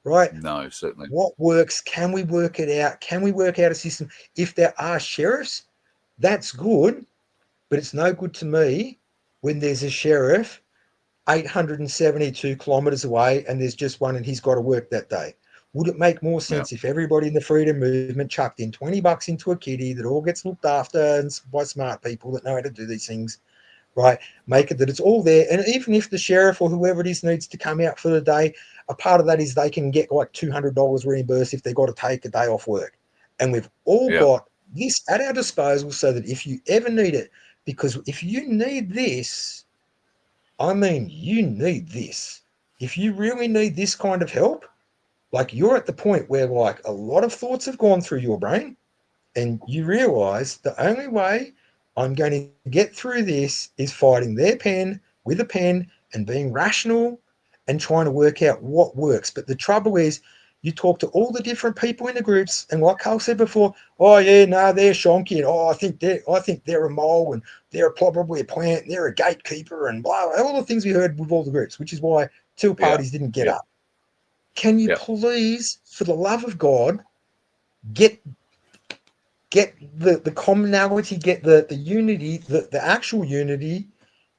Right? No, certainly. What works? Can we work it out? Can we work out a system? If there are sheriffs, that's good, but it's no good to me when there's a sheriff 872 kilometres away and there's just one and he's got to work that day. Would it make more sense if everybody in the freedom movement chucked in $20 into a kitty that all gets looked after and by smart people that know how to do these things, right? Make it that it's all there. And even if the sheriff or whoever it is needs to come out for the day, a part of that is they can get like $200 reimbursed if they've got to take a day off work. And we've all got this at our disposal so that if you ever need it, because if you need this, I mean, you need this. If you really need this kind of help, like you're at the point where like a lot of thoughts have gone through your brain and you realize the only way I'm going to get through this is fighting their pen with a pen and being rational and trying to work out what works. But the trouble is, you talk to all the different people in the groups, and like Carl said before, oh yeah, no, they're shonky, and I think they're a mole, and they're probably a plant, and they're a gatekeeper, and blah, all the things we heard with all the groups, which is why two parties didn't get up. Can you please, for the love of God, get the commonality, get the unity, the actual unity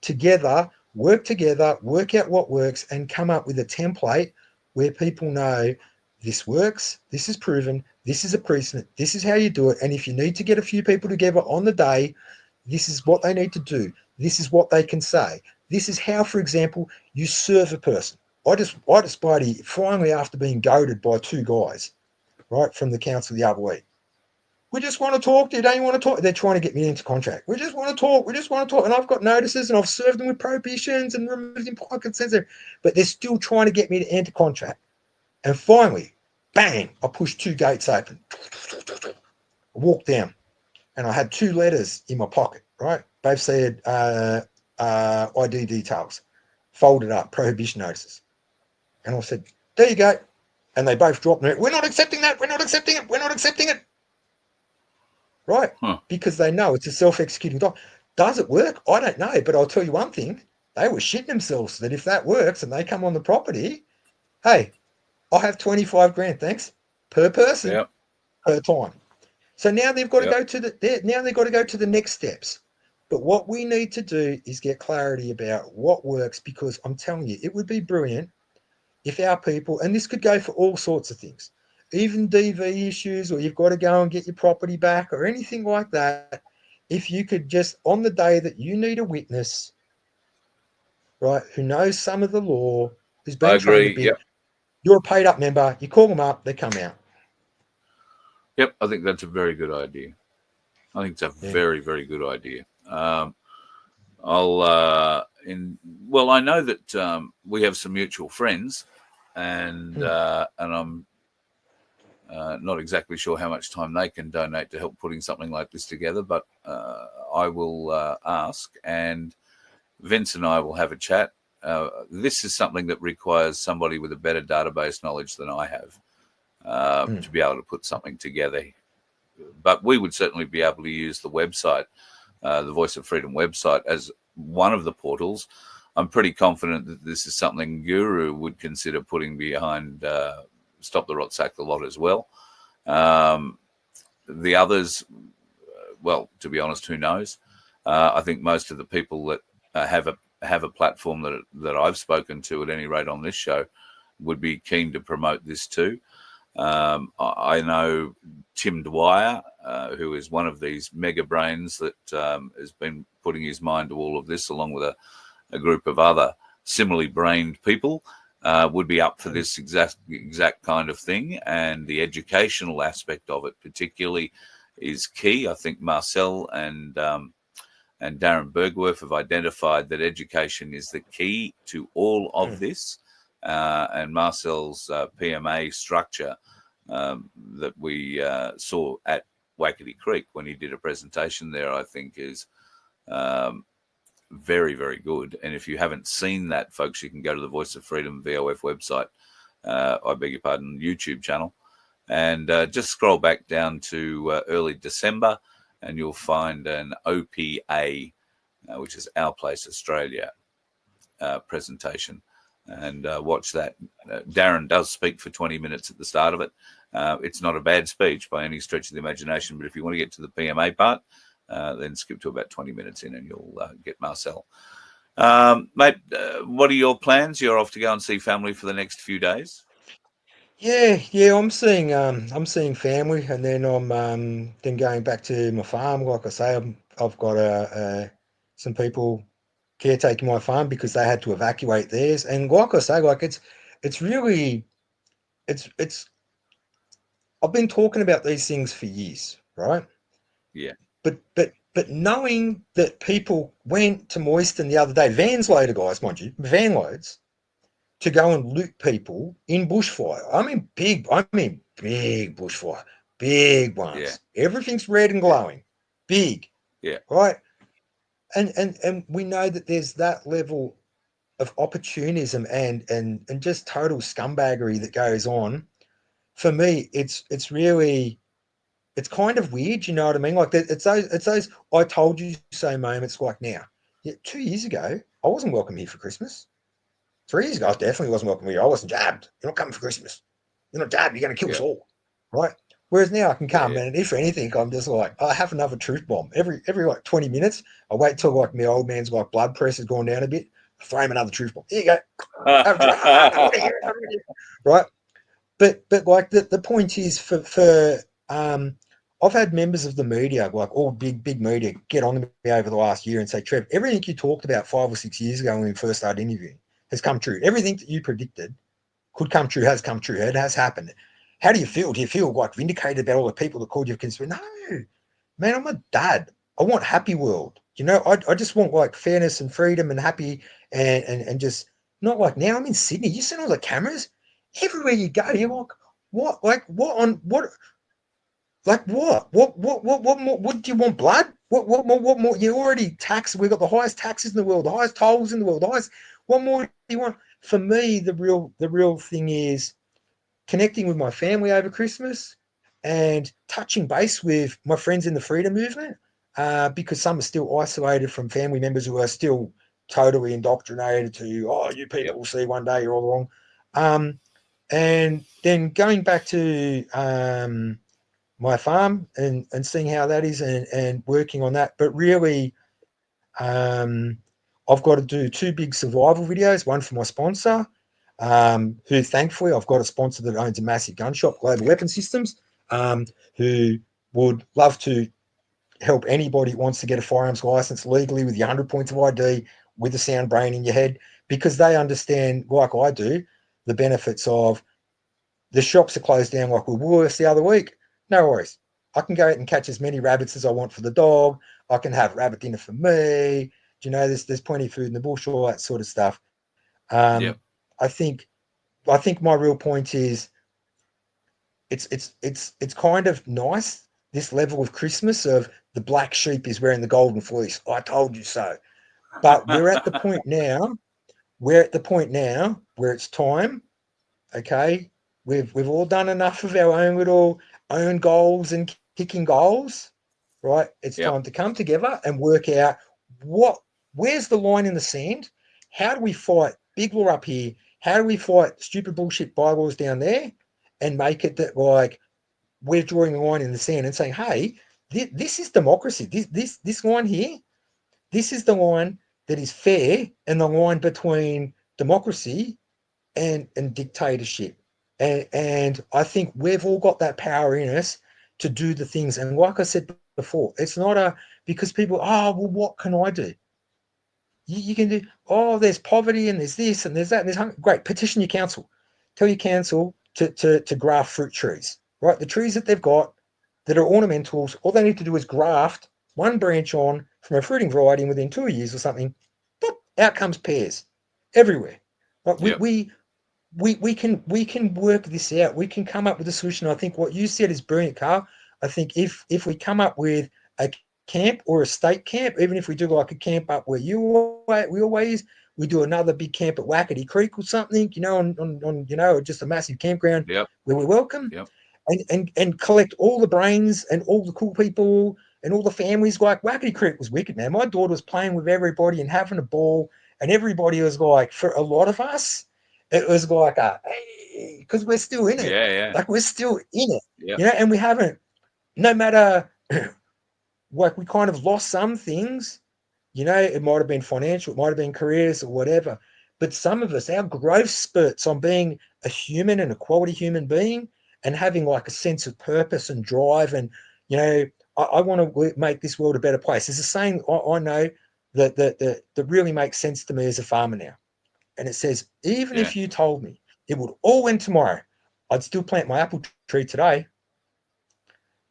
together, work out what works, and come up with a template where people know this works, this is proven, this is a precedent, this is how you do it. And if you need to get a few people together on the day, this is what they need to do. This is what they can say. This is how, for example, you serve a person. I just finally, after being goaded by two guys, right, from the council the other week, we just want to talk. Don't you want to talk? They're trying to get me into contract. We just want to talk. And I've got notices, and I've served them with prohibitions and removed implied consent, but they're still trying to get me to enter contract. And finally, bang, I pushed two gates open. I walked down, and I had two letters in my pocket, right? Both said ID details, folded up, prohibition notices. And I said, there you go. And they both dropped me. We're not accepting that. We're not accepting it. We're not accepting it. Right? Because they know it's a self-executing document. Does it work? I don't know. But I'll tell you one thing. They were shitting themselves that if that works and they come on the property, hey, I'll have 25 grand, thanks, per person, per time. So now they've got to go to the next steps. But what we need to do is get clarity about what works, because I'm telling you, it would be brilliant if our people, and this could go for all sorts of things, even DV issues, or you've got to go and get your property back or anything like that, if you could just, on the day that you need a witness, right, who knows some of the law, who's been trained a bit, you're a paid up member, you call them up, they come out. Yep, I think that's a very good idea. I think it's a very, very good idea. I know that we have some mutual friends, and I'm not exactly sure how much time they can donate to help putting something like this together, but I will ask, and Vince and I will have a chat. This is something that requires somebody with a better database knowledge than I have to be able to put something together. But we would certainly be able to use the website, the Voice of Freedom website, as one of the portals. I'm pretty confident that this is something Guru would consider putting behind Stop the Rot, Sack the Lot as well. The others, well, to be honest, who knows? I think most of the people that have a platform that I've spoken to, at any rate on this show, would be keen to promote this too. I know Tim Dwyer, who is one of these mega brains that has been putting his mind to all of this, along with a group of other similarly brained people, would be up for this exact kind of thing. And the educational aspect of it particularly is key. I think Marcel and Darren Bergwerf have identified that education is the key to all of this. And Marcel's PMA structure that we saw at Waikiki Creek when he did a presentation there, I think is very, very good. And if you haven't seen that, folks, you can go to the Voice of Freedom VOF website, I beg your pardon, YouTube channel, and just scroll back down to early December, and you'll find an OPA, which is Our Place Australia presentation. And watch that. Darren does speak for 20 minutes at the start of it. It's not a bad speech by any stretch of the imagination, but if you want to get to the PMA part, then skip to about 20 minutes in and you'll get Marcel. Mate, what are your plans? You're off to go and see family for the next few days? Yeah, I'm seeing family, and then I'm then going back to my farm. Like I say, I've got some people caretaking my farm because they had to evacuate theirs. And like I say, like it's really I've been talking about these things for years, right? Yeah. But knowing that people went to Moyston the other day, vans load of guys, mind you, van loads, to go and loot people in bushfire. I mean big bushfire, big ones. Yeah. Everything's red and glowing, big. Yeah. Right? and we know that there's that level of opportunism and just total scumbaggery that goes on. For me, it's really, it's kind of weird, you know what I mean? Like it's those I told you so moments. Like now, yeah, 2 years ago, I wasn't welcome here for Christmas. 3 years ago, I definitely wasn't welcome here. I wasn't jabbed. You're not coming for Christmas. You're not jabbed. You're going to kill us all, right? Whereas now I can come, and if anything, I'm just like, I have another truth bomb every like 20 minutes. I wait till like my old man's like blood pressure's gone down a bit. I throw him another truth bomb. Here you go. Right. But like the point is for I've had members of the media, like all big media, get on to me over the last year and say, Trev, everything you talked about 5 or 6 years ago when we first started interviewing has come true. Everything that you predicted could come true, has come true. It has happened. How do you feel? Do you feel like vindicated about all the people that called you conspiracy? No, man, I'm a dad. I want happy world. You know, I just want like fairness and freedom and happy and just not like now I'm in Sydney. You see all the cameras everywhere you go. You're like, what? Like what on what? Like what? What more? What do you want? Blood? What more? You already tax. We've got the highest taxes in the world, the highest tolls in the world, the highest. What more do you want? For me, the real thing is connecting with my family over Christmas and touching base with my friends in the freedom movement, because some are still isolated from family members who are still totally indoctrinated to, oh, you people will see one day, you're all wrong. And then going back to my farm and seeing how that is and working on that. But really, I've got to do 2 big survival videos, one for my sponsor, who thankfully I've got a sponsor that owns a massive gun shop, Global Weapon Systems, who would love to help anybody who wants to get a firearms license legally with your 100 points of ID, with a sound brain in your head, because they understand, like I do, the benefits of the shops are closed down like we were the other week. No worries. I can go out and catch as many rabbits as I want for the dog. I can have rabbit dinner for me. You know, there's plenty of food in the bush, all that sort of stuff. I think my real point is it's kind of nice, this level of Christmas of the black sheep is wearing the golden fleece. I told you so. But we're at the point now. We're at the point now where it's time. Okay, we've all done enough of our own little own goals and kicking goals, right? It's time to come together and work out where's the line in the sand. How do we fight big law up here? How do we fight stupid bullshit bylaws down there and make it that like we're drawing a line in the sand and saying, hey, this is democracy. This line here, this is the line that is fair, and the line between democracy and dictatorship. And I think we've all got that power in us to do the things. And like I said before, it's not because people, oh, well, what can I do? You can do, oh, there's poverty and there's this and there's that and there's hunger. Great, petition your council. Tell your council to graft fruit trees, right? The trees that they've got that are ornamentals, all they need to do is graft one branch on from a fruiting variety, and within 2 years or something, boop, out comes pears everywhere. Like we can work this out. We can come up with a solution. I think what you said is brilliant, Carl. I think if we come up with a camp or a state camp, even if we do like a camp up where we always we do another big camp at Wackety Creek or something, you know, on you know, just a massive campground where we're welcome, and collect all the brains and all the cool people and all the families. Like Wackety Creek was wicked, man. My daughter was playing with everybody and having a ball, and everybody was like, for a lot of us, it was like because we're still in it. Like we're still in it, you know, and we haven't, no matter like we kind of lost some things, you know, it might have been financial, it might have been careers or whatever. But some of us, our growth spurts on being a human and a quality human being and having like a sense of purpose and drive. And, you know, I want to make this world a better place. There's a saying I know that really makes sense to me as a farmer now. And it says, even if you told me it would all end tomorrow, I'd still plant my apple tree today.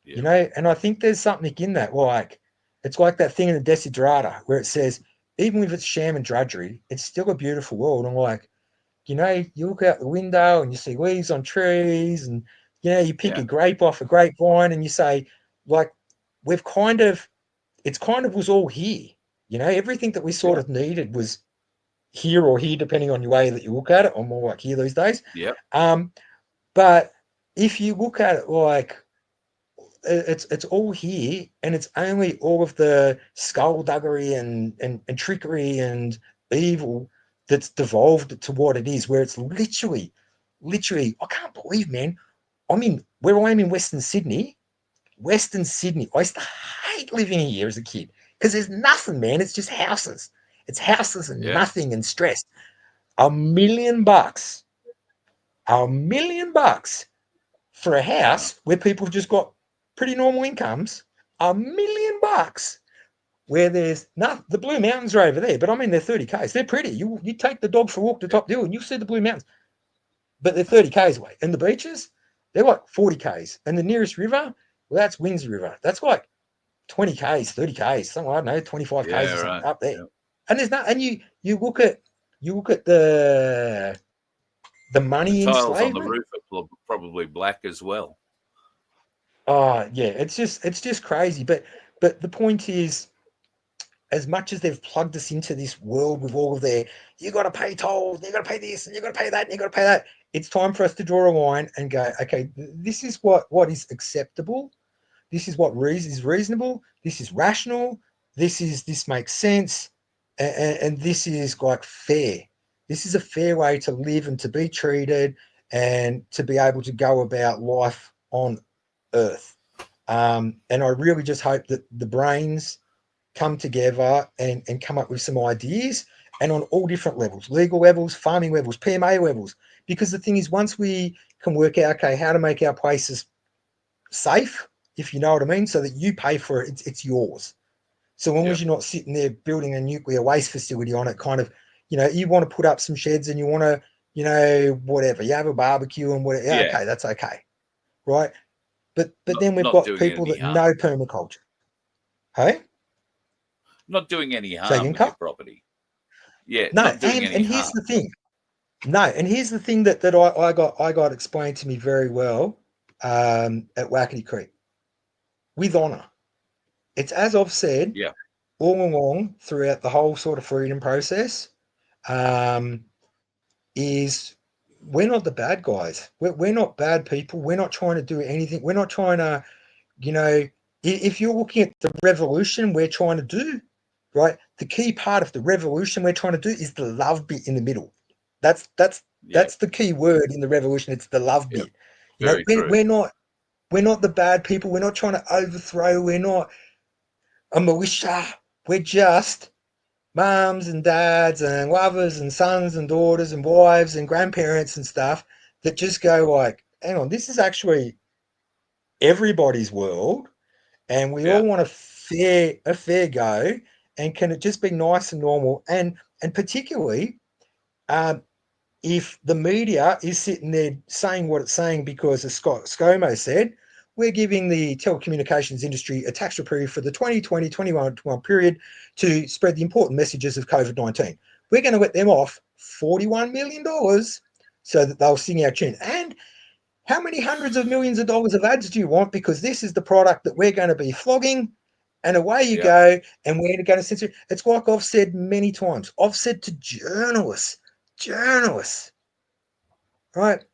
You know, and I think there's something in that. Like, it's like that thing in the Desiderata where it says, even if it's sham and drudgery, it's still a beautiful world. And like, you know, you look out the window and you see leaves on trees, and, you know, you pick a grape off a grapevine and you say, like, it's kind of was all here. You know, everything that we sort of needed was here or here, depending on your way that you look at it. I'm more like here these days. Yeah. But if you look at it like it's all here, and it's only all of the skullduggery and trickery and evil that's devolved to what it is, where it's literally, I can't believe, man. I'm in Western Sydney. Western Sydney. I used to hate living here as a kid because there's nothing, man. It's just houses. It's houses and nothing and stress. $1 million. $1 million for a house where people have just got pretty normal incomes. $1 million where there's the Blue Mountains are over there, but they're 30 k's. They're pretty. You take the dog for a walk to Top Hill and you'll see the Blue Mountains, but they're 30 k's away. And the beaches, they're like 40 k's. And the nearest river, well, that's Windsor River. That's like 20 k's, 30 k's, something, I don't know, 25 k's or something up there. Yeah. And there's and you look at the money in slavery. The tiles on the roof are probably black as well. Oh yeah, it's just crazy. But the point is, as much as they've plugged us into this world with all of their, you got to pay tolls, you got to pay this, and you got to pay that, and you got to pay that. It's time for us to draw a line and go, okay, this is what is acceptable. This is what is reasonable. This is rational. This makes sense, and this is like fair. This is a fair way to live and to be treated and to be able to go about life on Earth. And I really just hope that the brains come together and come up with some ideas, and on all different levels, legal levels, farming levels, PMA levels. Because the thing is, once we can work out, okay, how to make our places safe, if you know what I mean, so that you pay for it, it's yours. So long as you're not sitting there building a nuclear waste facility on it, kind of, you want to put up some sheds and you want to, whatever, you have a barbecue and whatever. Yeah, okay, that's okay. Right. But then we've got people that know permaculture. Hey? Not doing any harm with your property. Yeah. No, and here's the thing. No, and here's the thing that I got explained to me very well at Wackety Creek. With honour. It's as I've said all along throughout the whole sort of freedom process, is we're not the bad guys. We're not bad people. We're not trying to do anything. We're not trying to, if you're looking at the revolution we're trying to do, right, the key part of the revolution we're trying to do is the love bit in the middle. That's the key word in the revolution. It's the love bit. We're not the bad people. We're not trying to overthrow. We're not a militia. We're just mums and dads and lovers and sons and daughters and wives and grandparents and stuff that just go like, hang on, this is actually everybody's world, and we all want a fair go, and can it just be nice and normal? And particularly, if the media is sitting there saying what it's saying because, as Scott ScoMo said, we're giving the telecommunications industry a tax reprieve for the 2020-21 period to spread the important messages of COVID-19. We're going to let them off $41 million so that they'll sing our tune. And how many hundreds of millions of dollars of ads do you want? Because this is the product that we're going to be flogging, and away you go, and we're going to censor it. It's like I've said many times. I've said to journalists, right,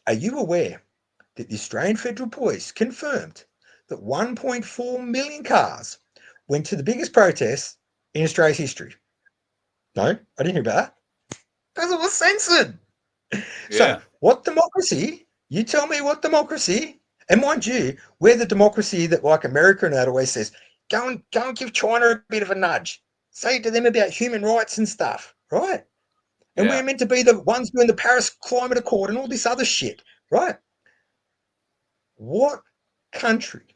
are you aware that the Australian Federal Police confirmed that 1.4 million cars went to the biggest protest in Australia's history? No, I didn't hear about that. Because it was censored. So what democracy? You tell me what democracy. And mind you, we're the democracy that, like America and that, always says, go and give China a bit of a nudge. Say to them about human rights and stuff, right? And we're meant to be the ones doing the Paris Climate Accord and all this other shit, right? What country,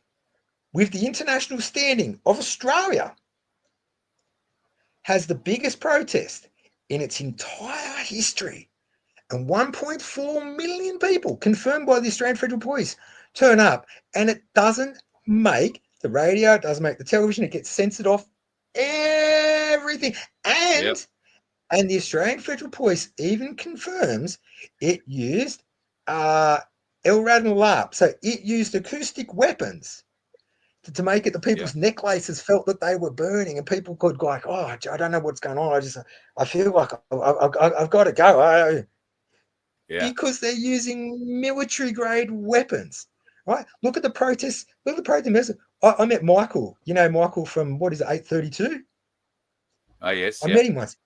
with the international standing of Australia, has the biggest protest in its entire history, and 1.4 million people, confirmed by the Australian Federal Police, turn up, and it doesn't make the radio, it doesn't make the television, it gets censored off everything. And the Australian Federal Police even confirms it used LRAD and LARP. So it used acoustic weapons to make it. The people's necklaces felt that they were burning, and people could go like, "Oh, I don't know what's going on. I feel like I've got to go." Because they're using military grade weapons, right? Look at the protests. Look at the protests. I met Michael. You know Michael from what is it, 832? Oh yes, I met him once.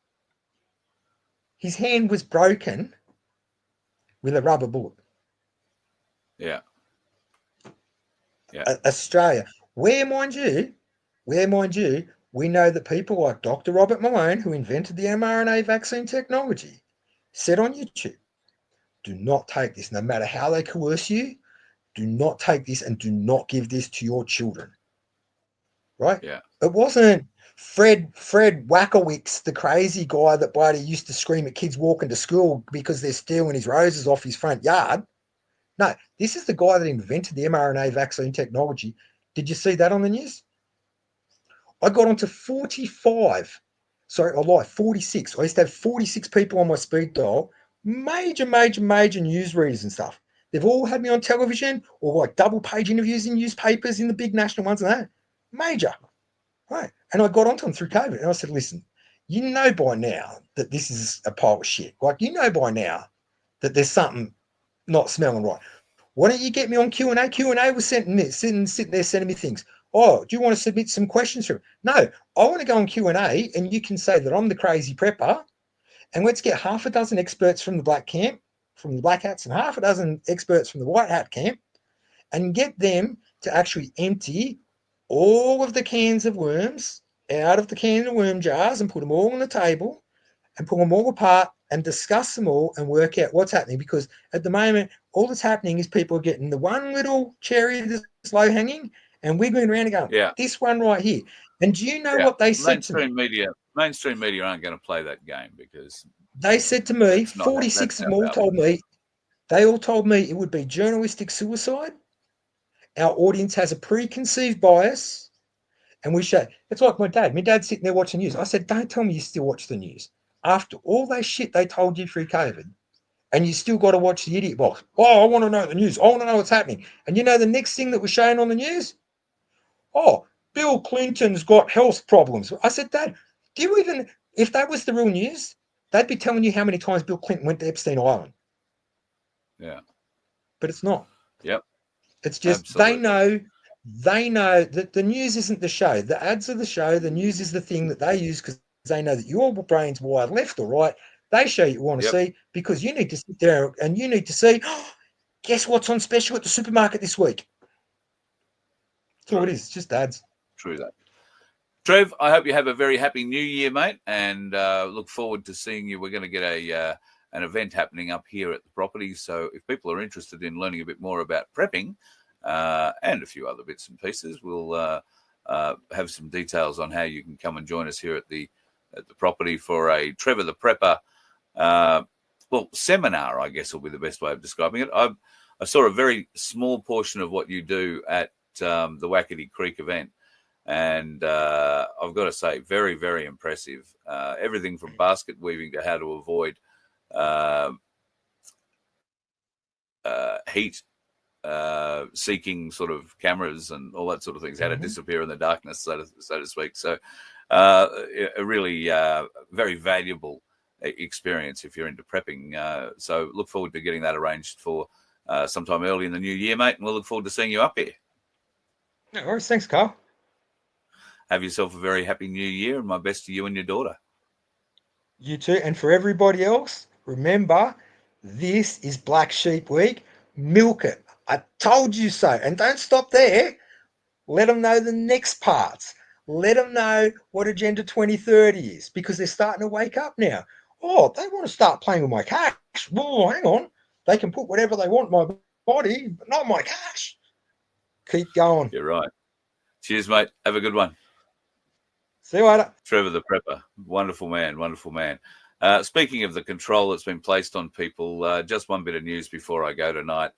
His hand was broken with a rubber bullet. Yeah. Australia, where mind you, we know that people like Dr. Robert Malone, who invented the mRNA vaccine technology, said on YouTube, do not take this, no matter how they coerce you, do not take this and do not give this to your children. Right? Yeah. It wasn't Fred Wackowicz, the crazy guy that bloody used to scream at kids walking to school because they're stealing his roses off his front yard. No, this is the guy that invented the mRNA vaccine technology. Did you see that on the news? I got onto 46. I used to have 46 people on my speed dial, major news readers and stuff. They've all had me on television or like double page interviews in newspapers in the big national ones and that. Major. Right. And I got onto them through COVID. And I said, listen, you know by now that this is a pile of shit. Like, you know by now that there's something not smelling right. Why don't you get me on Q&A? Q&A was sitting there sending me things. Oh, do you want to submit some questions for it? No, I want to go on Q&A and you can say that I'm the crazy prepper and let's get half a dozen experts from the black camp, from the black hats, and half a dozen experts from the white hat camp and get them to actually empty all of the cans of worms out of the can of worm jars and put them all on the table and pull them all apart and discuss them all and work out what's happening. Because at the moment, all that's happening is people are getting the one little cherry that's low hanging and wiggling around and going, this one right here. And do you know what they said to me? Mainstream media aren't going to play that game because they said to me, 46 of them all told me, they all told me it would be journalistic suicide. Our audience has a preconceived bias. And we show, it's like my dad. My dad's sitting there watching the news. I said, don't tell me you still watch the news. After all that shit they told you through COVID, and you still got to watch the idiot box. Oh, I want to know the news. I want to know what's happening. And you know the next thing that was shown on the news? Oh, Bill Clinton's got health problems. I said, Dad, do you even, if that was the real news, they'd be telling you how many times Bill Clinton went to Epstein Island. Yeah. But it's not. Yep. It's just Absolutely. They know that the news isn't the show. The ads are the show. The news is the thing that they use because they know that your brain's wired left or right. They show you want to see because you need to sit there and you need to see, guess what's on special at the supermarket this week? That's all it is. It's just ads. True that. Trev, I hope you have a very happy new year, mate, and look forward to seeing you. We're going to get an event happening up here at the property. So if people are interested in learning a bit more about prepping and a few other bits and pieces, we'll have some details on how you can come and join us here at the property for a Trevor the Prepper seminar, I guess will be the best way of describing it. I saw a very small portion of what you do at the Wackety Creek event. And I've got to say, very, very impressive. Everything from basket weaving to how to avoid heat seeking sort of cameras and all that sort of things, how to disappear in the darkness, so to speak. So a really very valuable experience if you're into prepping. So look forward to getting that arranged for sometime early in the new year, mate. And we'll look forward to seeing you up here. No worries. Thanks, Carl. Have yourself a very happy new year, and my best to you and your daughter. You too. And for everybody else, remember, this is Black Sheep Week. Milk it. I told you so. And don't stop there. Let them know the next parts. Let them know what Agenda 2030 is, because they're starting to wake up now. Oh, they want to start playing with my cash. Well, hang on. They can put whatever they want in my body, but not my cash. Keep going. You're right. Cheers, mate. Have a good one. See you later. Trevor the Prepper. Wonderful man, wonderful man. Speaking of the control that's been placed on people, just one bit of news before I go tonight.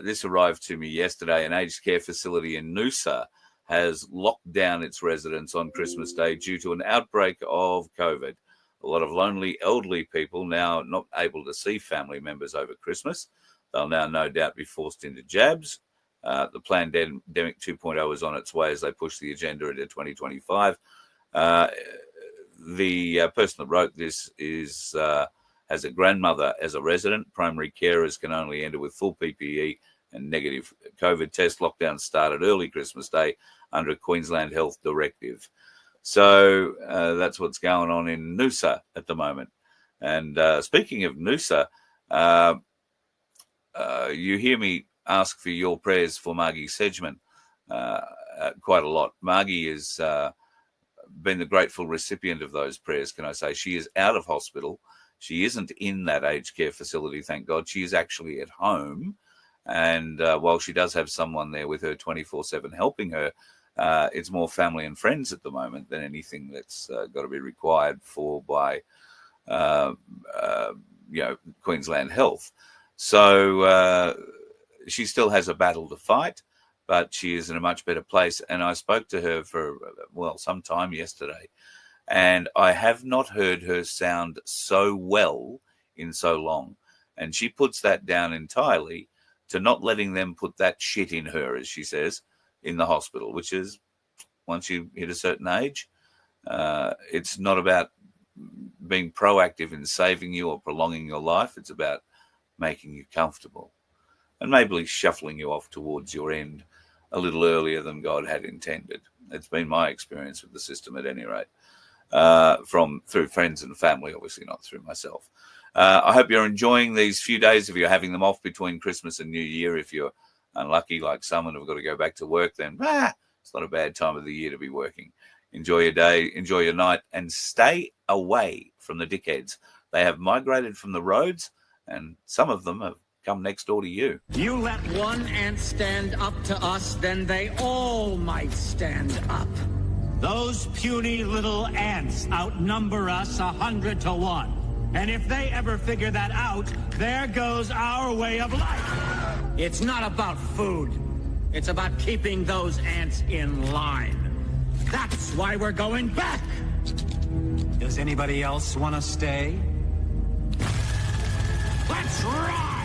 This arrived to me yesterday. An aged care facility in Noosa has locked down its residents on Christmas Day due to an outbreak of COVID. A lot of lonely elderly people now not able to see family members over Christmas. They'll now no doubt be forced into jabs. The Plandemic 2.0 is on its way as they push the agenda into 2025. The person that wrote this has a grandmother as a resident. Primary carers can only enter with full PPE and negative COVID test. Lockdown started early Christmas Day under a Queensland Health Directive. So that's what's going on in Noosa at the moment. And speaking of Noosa, you hear me ask for your prayers for Margie Sedgman quite a lot. Margie has been the grateful recipient of those prayers, can I say. She is out of hospital. She isn't in that aged care facility, thank God. She is actually at home. And while she does have someone there with her 24/7 helping her, it's more family and friends at the moment than anything that's got to be required for by Queensland Health. So she still has a battle to fight, but she is in a much better place. And I spoke to her for, some time yesterday, and I have not heard her sound so well in so long. And she puts that down entirely to not letting them put that shit in her, as she says, in the hospital, which is once you hit a certain age, it's not about being proactive in saving you or prolonging your life. It's about making you comfortable and maybe shuffling you off towards your end a little earlier than God had intended. It's been my experience with the system at any rate, through friends and family, obviously not through myself. I hope you're enjoying these few days. If you're having them off between Christmas and New Year, if you're unlucky like some and have got to go back to work, then it's not a bad time of the year to be working. Enjoy your day, enjoy your night, and stay away from the dickheads. They have migrated from the roads, and some of them have come next door to you. You let one ant stand up to us, then they all might stand up. Those puny little ants outnumber us 100 to 1. And if they ever figure that out, there goes our way of life. It's not about food. It's about keeping those ants in line. That's why we're going back. Does anybody else want to stay? Let's ride!